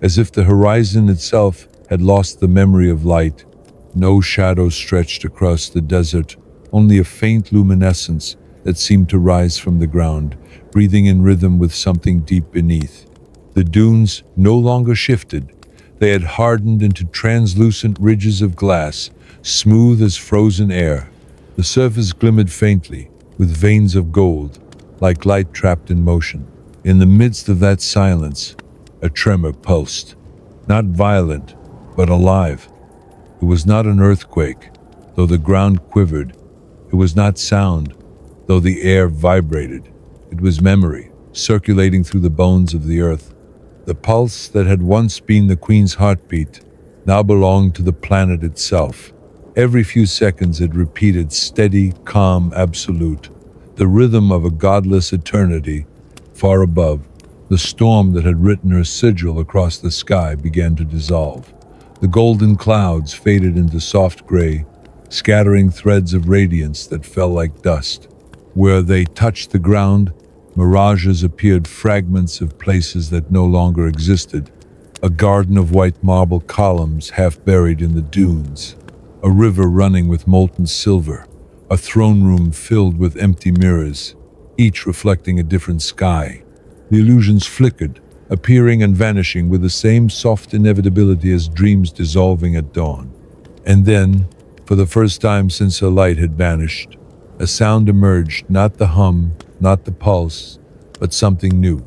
as if the horizon itself had lost the memory of light. No shadow stretched across the desert, only a faint luminescence that seemed to rise from the ground, breathing in rhythm with something deep beneath. The dunes no longer shifted. They had hardened into translucent ridges of glass, smooth as frozen air. The surface glimmered faintly, with veins of gold, like light trapped in motion. In the midst of that silence, a tremor pulsed, not violent, but alive. It was not an earthquake, though the ground quivered. It was not sound, though the air vibrated. It was memory, circulating through the bones of the earth. The pulse that had once been the Queen's heartbeat now belonged to the planet itself. Every few seconds it repeated, steady, calm, absolute, the rhythm of a godless eternity. Far above, the The storm that had written her sigil across the sky began to dissolve. The golden clouds faded into soft gray, scattering threads of radiance that fell like dust. Where they touched the ground, mirages appeared, fragments of places that no longer existed. A garden of white marble columns half buried in the dunes, a river running with molten silver, a throne room filled with empty mirrors, each reflecting a different sky. The illusions flickered, appearing and vanishing with the same soft inevitability as dreams dissolving at dawn. And then, for the first time since her light had vanished, a sound emerged, not the hum, not the pulse, but something new.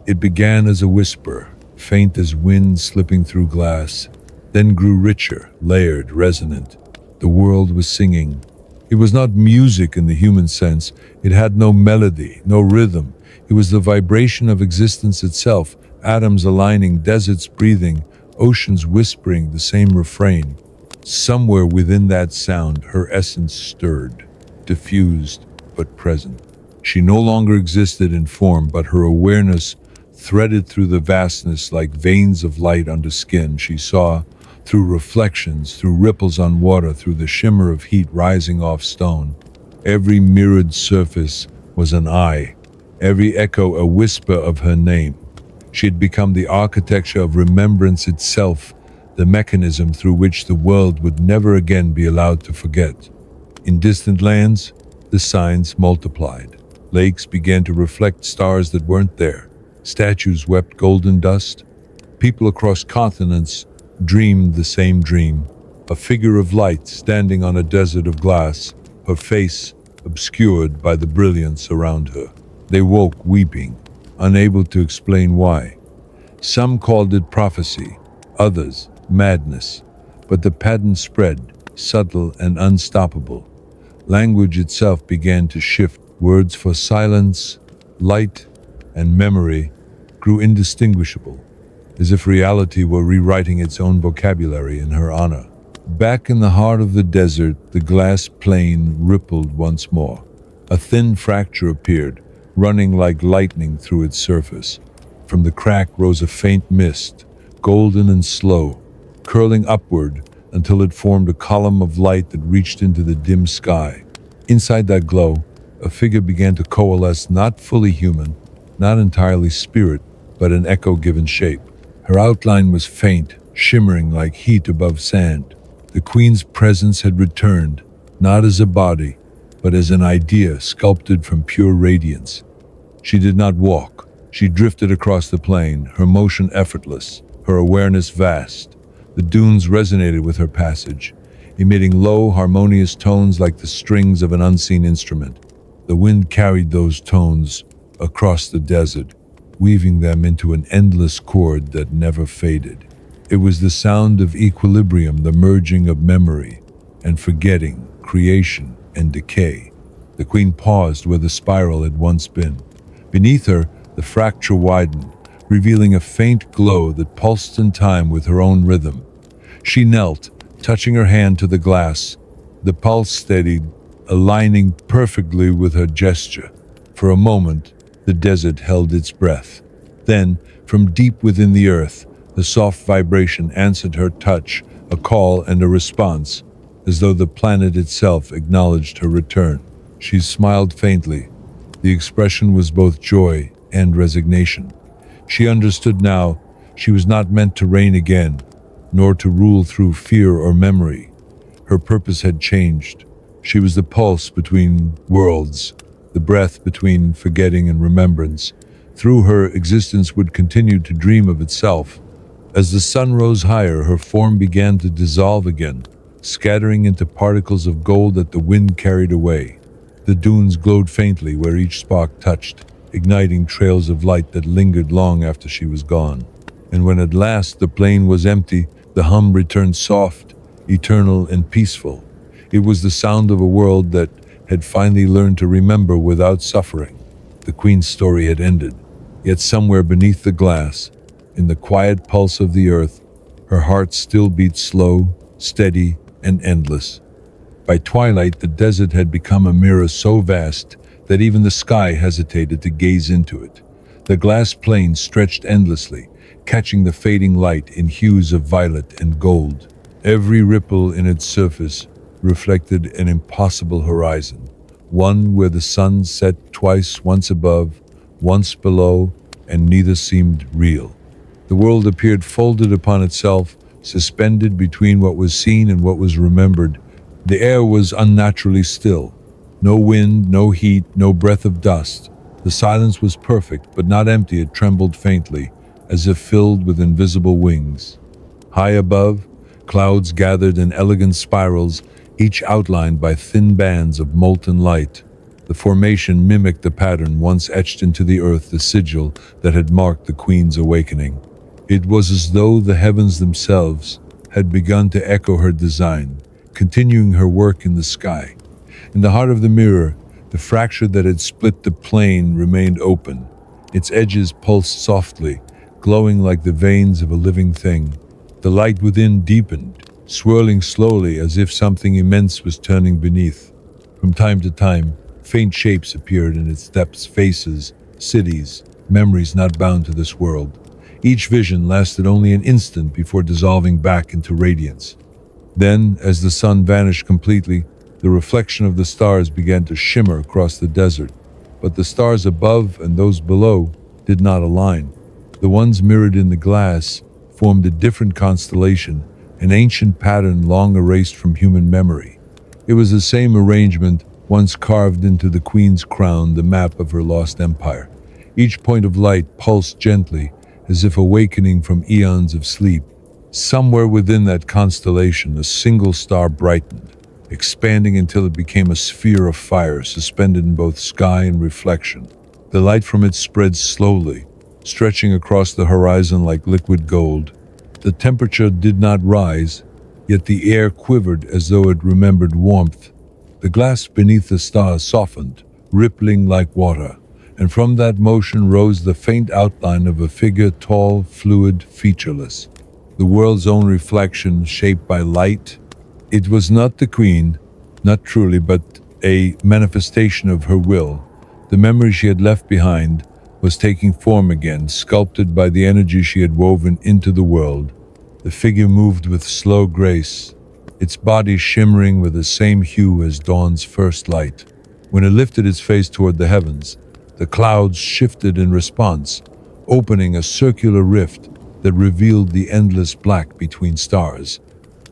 It began as a whisper, faint as wind slipping through glass, then grew richer, layered, resonant. The world was singing. It was not music in the human sense. It had no melody, no rhythm. It was the vibration of existence itself, atoms aligning, deserts breathing, oceans whispering the same refrain. Somewhere within that sound, her essence stirred, diffused but present. She no longer existed in form, but her awareness threaded through the vastness like veins of light under skin. She saw through reflections, through ripples on water, through the shimmer of heat rising off stone. Every mirrored surface was an eye, every echo a whisper of her name. She had become the architecture of remembrance itself, the mechanism through which the world would never again be allowed to forget. In distant lands, the signs multiplied. Lakes began to reflect stars that weren't there. Statues wept golden dust. People across continents dreamed the same dream. A figure of light standing on a desert of glass, her face obscured by the brilliance around her. They woke weeping, unable to explain why. Some called it prophecy, others madness, but the pattern spread, subtle and unstoppable. Language itself began to shift. Words for silence, light, and memory grew indistinguishable, as if reality were rewriting its own vocabulary in her honor. Back in the heart of the desert, the glass plain rippled once more. A thin fracture appeared, running like lightning through its surface. From the crack rose a faint mist, golden and slow, curling upward until it formed a column of light that reached into the dim sky. Inside that glow, a figure began to coalesce, not fully human, not entirely spirit, but an echo-given shape. Her outline was faint, shimmering like heat above sand. The queen's presence had returned, not as a body, but as an idea sculpted from pure radiance. She did not walk. She drifted across the plain, her motion effortless, her awareness vast. The dunes resonated with her passage, emitting low, harmonious tones like the strings of an unseen instrument. The wind carried those tones across the desert, weaving them into an endless chord that never faded. It was the sound of equilibrium, the merging of memory and forgetting, creation and decay. The queen paused where the spiral had once been. Beneath her, the fracture widened, revealing a faint glow that pulsed in time with her own rhythm. She knelt, touching her hand to the glass. The pulse steadied, aligning perfectly with her gesture. For a moment, the desert held its breath. Then, from deep within the earth, the soft vibration answered her touch, a call and a response, as though the planet itself acknowledged her return. She smiled faintly. The expression was both joy and resignation. She understood now she was not meant to reign again, nor to rule through fear or memory. Her purpose had changed. She was the pulse between worlds, the breath between forgetting and remembrance. Through her, existence would continue to dream of itself. As the sun rose higher, her form began to dissolve again, scattering into particles of gold that the wind carried away. The dunes glowed faintly where each spark touched, igniting trails of light that lingered long after she was gone. And when at last the plain was empty, the hum returned soft, eternal and peaceful. It was the sound of a world that had finally learned to remember without suffering. The queen's story had ended, yet somewhere beneath the glass, in the quiet pulse of the earth, her heart still beat slow, steady, and endless. By twilight, the desert had become a mirror so vast that even the sky hesitated to gaze into it. The glass plane stretched endlessly, catching the fading light in hues of violet and gold. Every ripple in its surface reflected an impossible horizon, one where the sun set twice, once above, once below, and neither seemed real. The world appeared folded upon itself, suspended between what was seen and what was remembered. The air was unnaturally still. No wind, no heat, no breath of dust. The silence was perfect, but not empty. It trembled faintly, as if filled with invisible wings. High above, clouds gathered in elegant spirals, each outlined by thin bands of molten light. The formation mimicked the pattern once etched into the earth, the sigil that had marked the Queen's awakening. It was as though the heavens themselves had begun to echo her design, continuing her work in the sky. In the heart of the mirror, the fracture that had split the plane remained open. Its edges pulsed softly, glowing like the veins of a living thing. The light within deepened, swirling slowly as if something immense was turning beneath. From time to time, faint shapes appeared in its depths, faces, cities, memories not bound to this world. Each vision lasted only an instant before dissolving back into radiance. Then, as the sun vanished completely, the reflection of the stars began to shimmer across the desert. But the stars above and those below did not align. The ones mirrored in the glass formed a different constellation, an ancient pattern long erased from human memory. It was the same arrangement once carved into the Queen's crown, the map of her lost empire. Each point of light pulsed gently, as if awakening from eons of sleep. Somewhere within that constellation, a single star brightened, expanding until it became a sphere of fire suspended in both sky and reflection. The light from it spread slowly, stretching across the horizon like liquid gold. The temperature did not rise, yet the air quivered as though it remembered warmth. The glass beneath the stars softened, rippling like water, and from that motion rose the faint outline of a figure, tall, fluid, featureless. The world's own reflection, shaped by light. It was not the Queen, not truly, but a manifestation of her will. The memory she had left behind was taking form again, sculpted by the energy she had woven into the world. The figure moved with slow grace, its body shimmering with the same hue as dawn's first light. When it lifted its face toward the heavens, the clouds shifted in response, opening a circular rift that revealed the endless black between stars.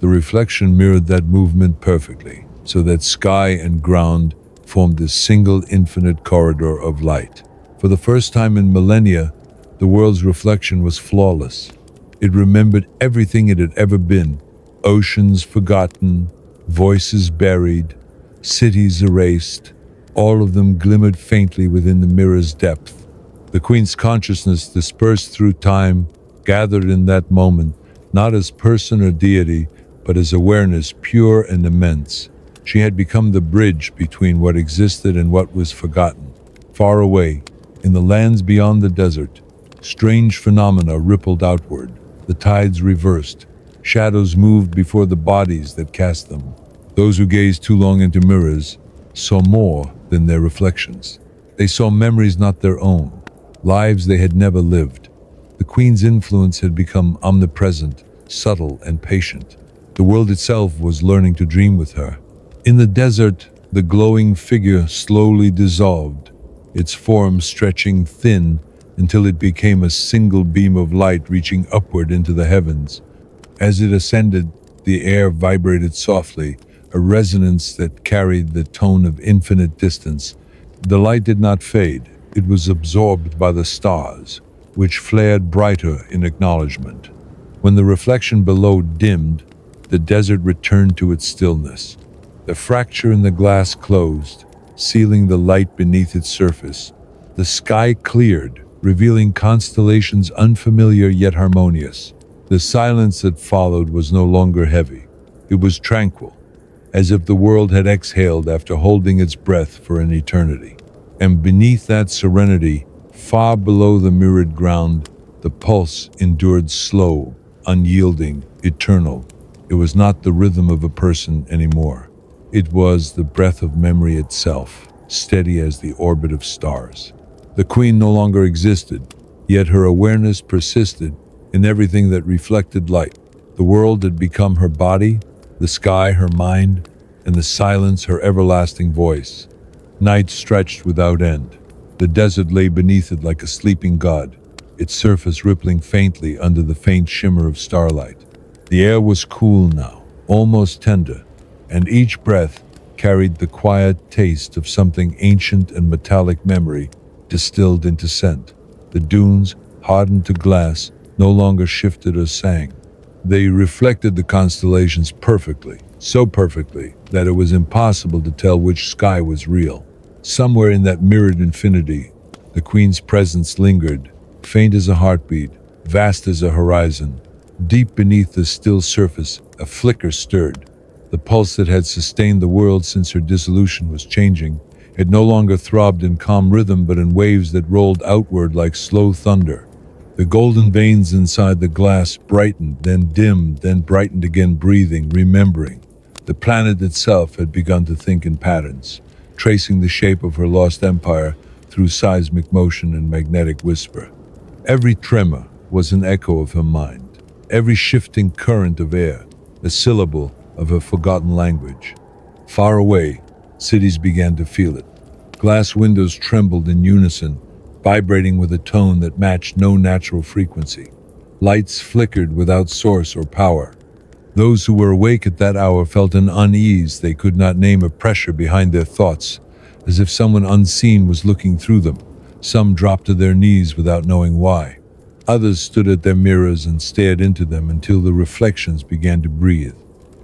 The reflection mirrored that movement perfectly, so that sky and ground formed a single infinite corridor of light. For the first time in millennia, the world's reflection was flawless. It remembered everything it had ever been: oceans forgotten, voices buried, cities erased. All of them glimmered faintly within the mirror's depth. The Queen's consciousness, dispersed through time, gathered in that moment, not as person or deity, but as awareness, pure and immense. She had become the bridge between what existed and what was forgotten. Far away, in the lands beyond the desert, strange phenomena rippled outward. The tides reversed. Shadows moved before the bodies that cast them. Those who gazed too long into mirrors saw more than their reflections. They saw memories not their own, lives they had never lived. The Queen's influence had become omnipresent, subtle, and patient. The world itself was learning to dream with her. In the desert, the glowing figure slowly dissolved, its form stretching thin until it became a single beam of light reaching upward into the heavens. As it ascended, the air vibrated softly, a resonance that carried the tone of infinite distance. The light did not fade. It was absorbed by the stars, which flared brighter in acknowledgement. When the reflection below dimmed, the desert returned to its stillness. The fracture in the glass closed, sealing the light beneath its surface. The sky cleared, revealing constellations unfamiliar yet harmonious. The silence that followed was no longer heavy. It was tranquil, as if the world had exhaled after holding its breath for an eternity. And beneath that serenity, far below the mirrored ground, the pulse endured slow, unyielding, eternal. It was not the rhythm of a person anymore. It was the breath of memory itself, steady as the orbit of stars. The queen no longer existed, yet her awareness persisted in everything that reflected light. The world had become her body, the sky her mind, and the silence her everlasting voice. Night stretched without end. The desert lay beneath it like a sleeping god, its surface rippling faintly under the faint shimmer of starlight. The air was cool now, almost tender, and each breath carried the quiet taste of something ancient and metallic memory distilled into scent. The dunes, hardened to glass, no longer shifted or sang. They reflected the constellations perfectly, so perfectly that it was impossible to tell which sky was real. Somewhere in that mirrored infinity, the queen's presence lingered, faint as a heartbeat, vast as a horizon. Deep beneath the still surface, a flicker stirred. The pulse that had sustained the world since her dissolution was changing. It no longer throbbed in calm rhythm, but in waves that rolled outward like slow thunder. The golden veins inside the glass brightened, then dimmed, then brightened again, breathing, remembering. The planet itself had begun to think in patterns, tracing the shape of her lost empire through seismic motion and magnetic whisper. Every tremor was an echo of her mind, every shifting current of air, a syllable of her forgotten language. Far away, cities began to feel it. Glass windows trembled in unison, vibrating with a tone that matched no natural frequency. Lights flickered without source or power. Those who were awake at that hour felt an unease they could not name, a pressure behind their thoughts, as if someone unseen was looking through them. Some dropped to their knees without knowing why. Others stood at their mirrors and stared into them until the reflections began to breathe.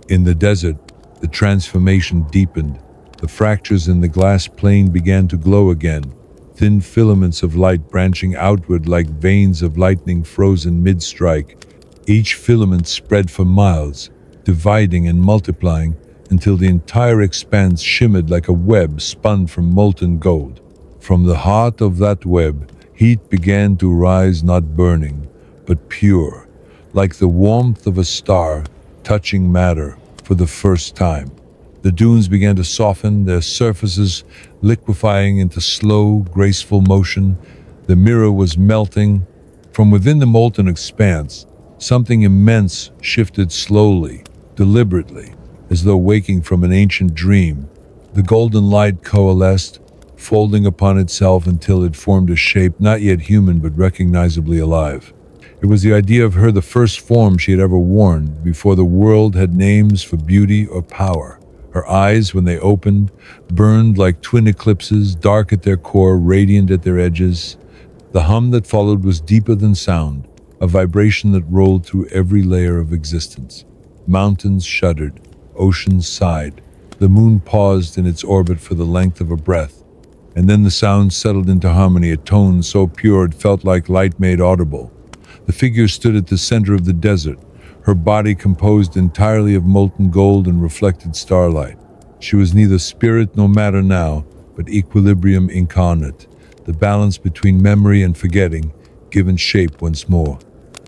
In the desert, the transformation deepened. The fractures in the glass plane began to glow again, thin filaments of light branching outward like veins of lightning frozen mid-strike. Each filament spread for miles, dividing and multiplying until the entire expanse shimmered like a web spun from molten gold. From the heart of that web, heat began to rise, not burning, but pure, like the warmth of a star touching matter for the first time. The dunes began to soften, their surfaces liquefying into slow, graceful motion. The mirror was melting. From within the molten expanse, something immense shifted slowly, deliberately, as though waking from an ancient dream. The golden light coalesced, folding upon itself until it formed a shape not yet human but recognizably alive. It was the idea of her, the first form she had ever worn, before the world had names for beauty or power. Her eyes, when they opened, burned like twin eclipses, dark at their core, radiant at their edges. The hum that followed was deeper than sound, a vibration that rolled through every layer of existence. Mountains shuddered, oceans sighed, the moon paused in its orbit for the length of a breath, and then the sound settled into harmony, a tone so pure it felt like light made audible. The figure stood at the center of the desert, her body composed entirely of molten gold and reflected starlight. She was neither spirit nor matter now, but equilibrium incarnate, the balance between memory and forgetting, given shape once more.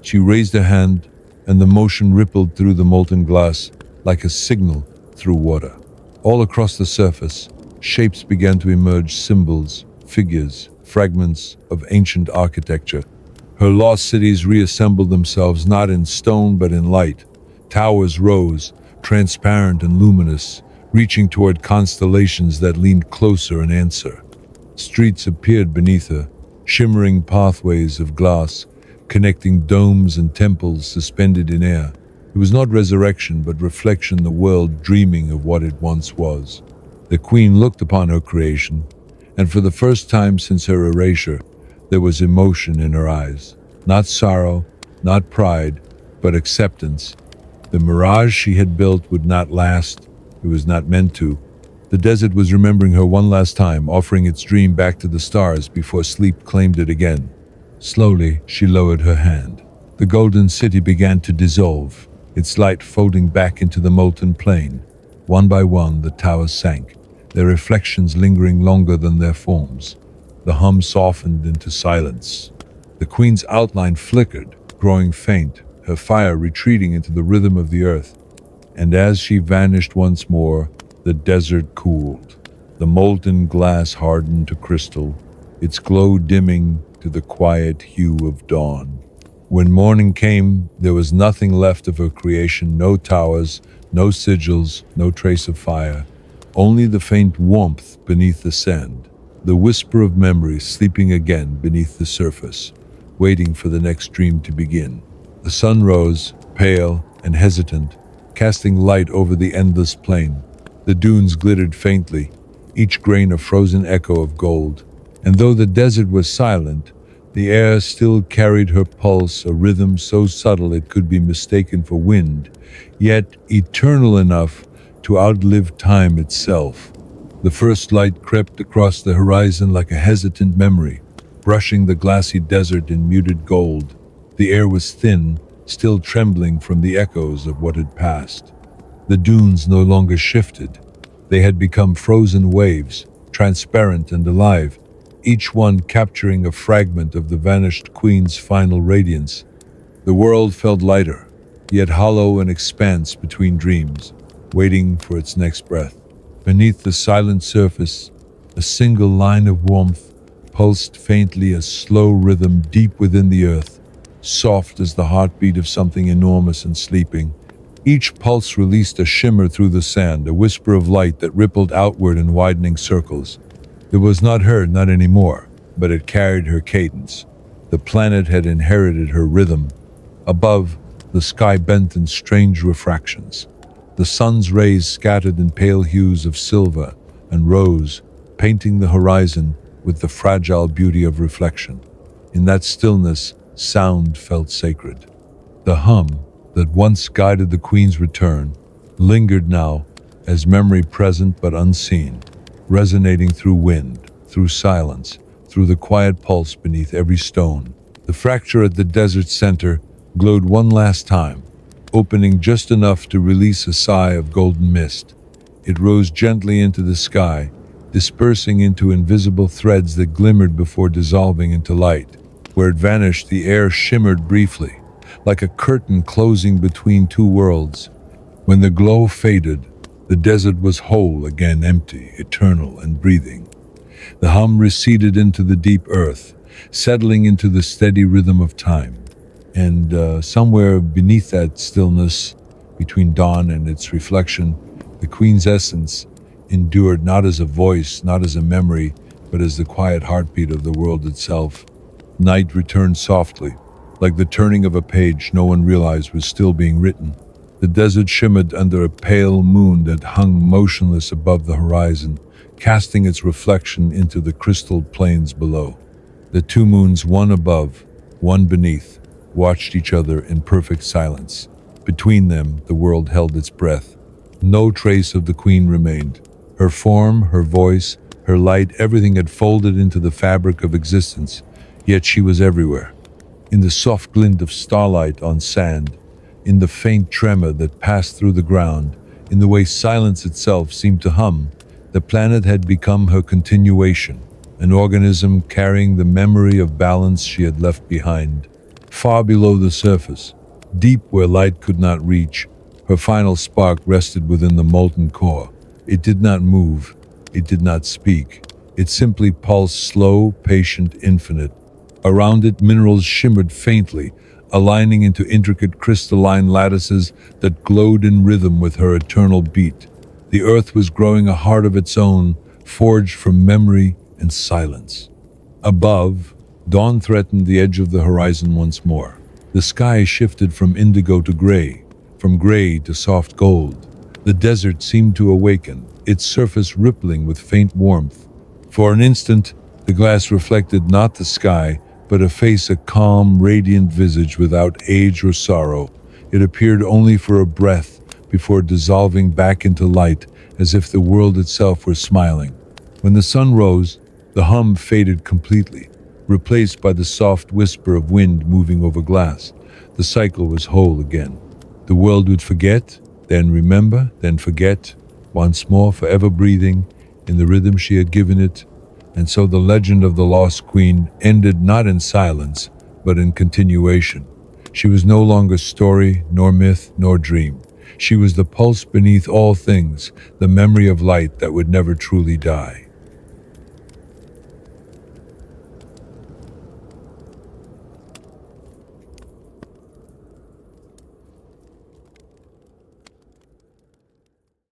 She raised a hand, and the motion rippled through the molten glass like a signal through water. All across the surface, shapes began to emerge, symbols, figures, fragments of ancient architecture. Her lost cities reassembled themselves not in stone but in light. Towers rose, transparent and luminous, reaching toward constellations that leaned closer in answer. Streets appeared beneath her, shimmering pathways of glass, connecting domes and temples suspended in air. It was not resurrection, but reflection, the world dreaming of what it once was. The queen looked upon her creation, and for the first time since her erasure, there was emotion in her eyes. Not sorrow, not pride, but acceptance. The mirage she had built would not last. It was not meant to. The desert was remembering her one last time, offering its dream back to the stars before sleep claimed it again. Slowly, she lowered her hand. The golden city began to dissolve, its light folding back into the molten plain. One by one, the towers sank, their reflections lingering longer than their forms. The hum softened into silence. The queen's outline flickered, growing faint, her fire retreating into the rhythm of the earth. And as she vanished once more, the desert cooled. The molten glass hardened to crystal, its glow dimming to the quiet hue of dawn. When morning came, there was nothing left of her creation, no towers, no sigils, no trace of fire, only the faint warmth beneath the sand, the whisper of memory sleeping again beneath the surface, waiting for the next dream to begin. The sun rose, pale and hesitant, casting light over the endless plain. The dunes glittered faintly, each grain a frozen echo of gold. And though the desert was silent, the air still carried her pulse, a rhythm so subtle it could be mistaken for wind, yet eternal enough to outlive time itself. The first light crept across the horizon like a hesitant memory, brushing the glassy desert in muted gold. The air was thin, still trembling from the echoes of what had passed. The dunes no longer shifted. They had become frozen waves, transparent and alive, each one capturing a fragment of the vanished queen's final radiance. The world felt lighter, yet hollow, an expanse between dreams, waiting for its next breath. Beneath the silent surface, a single line of warmth pulsed faintly, a slow rhythm deep within the earth, soft as the heartbeat of something enormous and sleeping. Each pulse released a shimmer through the sand, a whisper of light that rippled outward in widening circles. It was not her, not anymore, but it carried her cadence. The planet had inherited her rhythm. Above, the sky bent in strange refractions. The sun's rays scattered in pale hues of silver and rose, painting the horizon with the fragile beauty of reflection. In that stillness, sound felt sacred. The hum that once guided the queen's return lingered now as memory present but unseen, resonating through wind, through silence, through the quiet pulse beneath every stone. The fracture at the desert's center glowed one last time, opening just enough to release a sigh of golden mist. It rose gently into the sky, dispersing into invisible threads that glimmered before dissolving into light. Where it vanished, the air shimmered briefly, like a curtain closing between two worlds. When the glow faded, the desert was whole again, empty, eternal, and breathing. The hum receded into the deep earth, settling into the steady rhythm of time. And somewhere beneath that stillness, between dawn and its reflection, the queen's essence endured, not as a voice, not as a memory, but as the quiet heartbeat of the world itself. Night returned softly, like the turning of a page no one realized was still being written. The desert shimmered under a pale moon that hung motionless above the horizon, casting its reflection into the crystal plains below. The two moons, one above, one beneath, watched each other in perfect silence. Between them, the world held its breath. No trace of the queen remained. Her form, her voice, her light, everything had folded into the fabric of existence, yet she was everywhere. In the soft glint of starlight on sand, in the faint tremor that passed through the ground, in the way silence itself seemed to hum, the planet had become her continuation, an organism carrying the memory of balance she had left behind. Far below the surface, deep where light could not reach, her final spark rested within the molten core. It did not move, it did not speak. It simply pulsed, slow, patient, infinite. Around it, minerals shimmered faintly, aligning into intricate crystalline lattices that glowed in rhythm with her eternal beat. The earth was growing a heart of its own, forged from memory and silence. Above, dawn threatened the edge of the horizon once more. The sky shifted from indigo to gray, from gray to soft gold. The desert seemed to awaken, its surface rippling with faint warmth. For an instant, the glass reflected not the sky, but a face, a calm, radiant visage without age or sorrow. It appeared only for a breath before dissolving back into light, as if the world itself were smiling. When the sun rose, the hum faded completely, replaced by the soft whisper of wind moving over glass. The cycle was whole again. The world would forget, then remember, then forget, once more forever breathing in the rhythm she had given it. And so the legend of the lost queen ended not in silence, but in continuation. She was no longer story, nor myth, nor dream. She was the pulse beneath all things, the memory of light that would never truly die.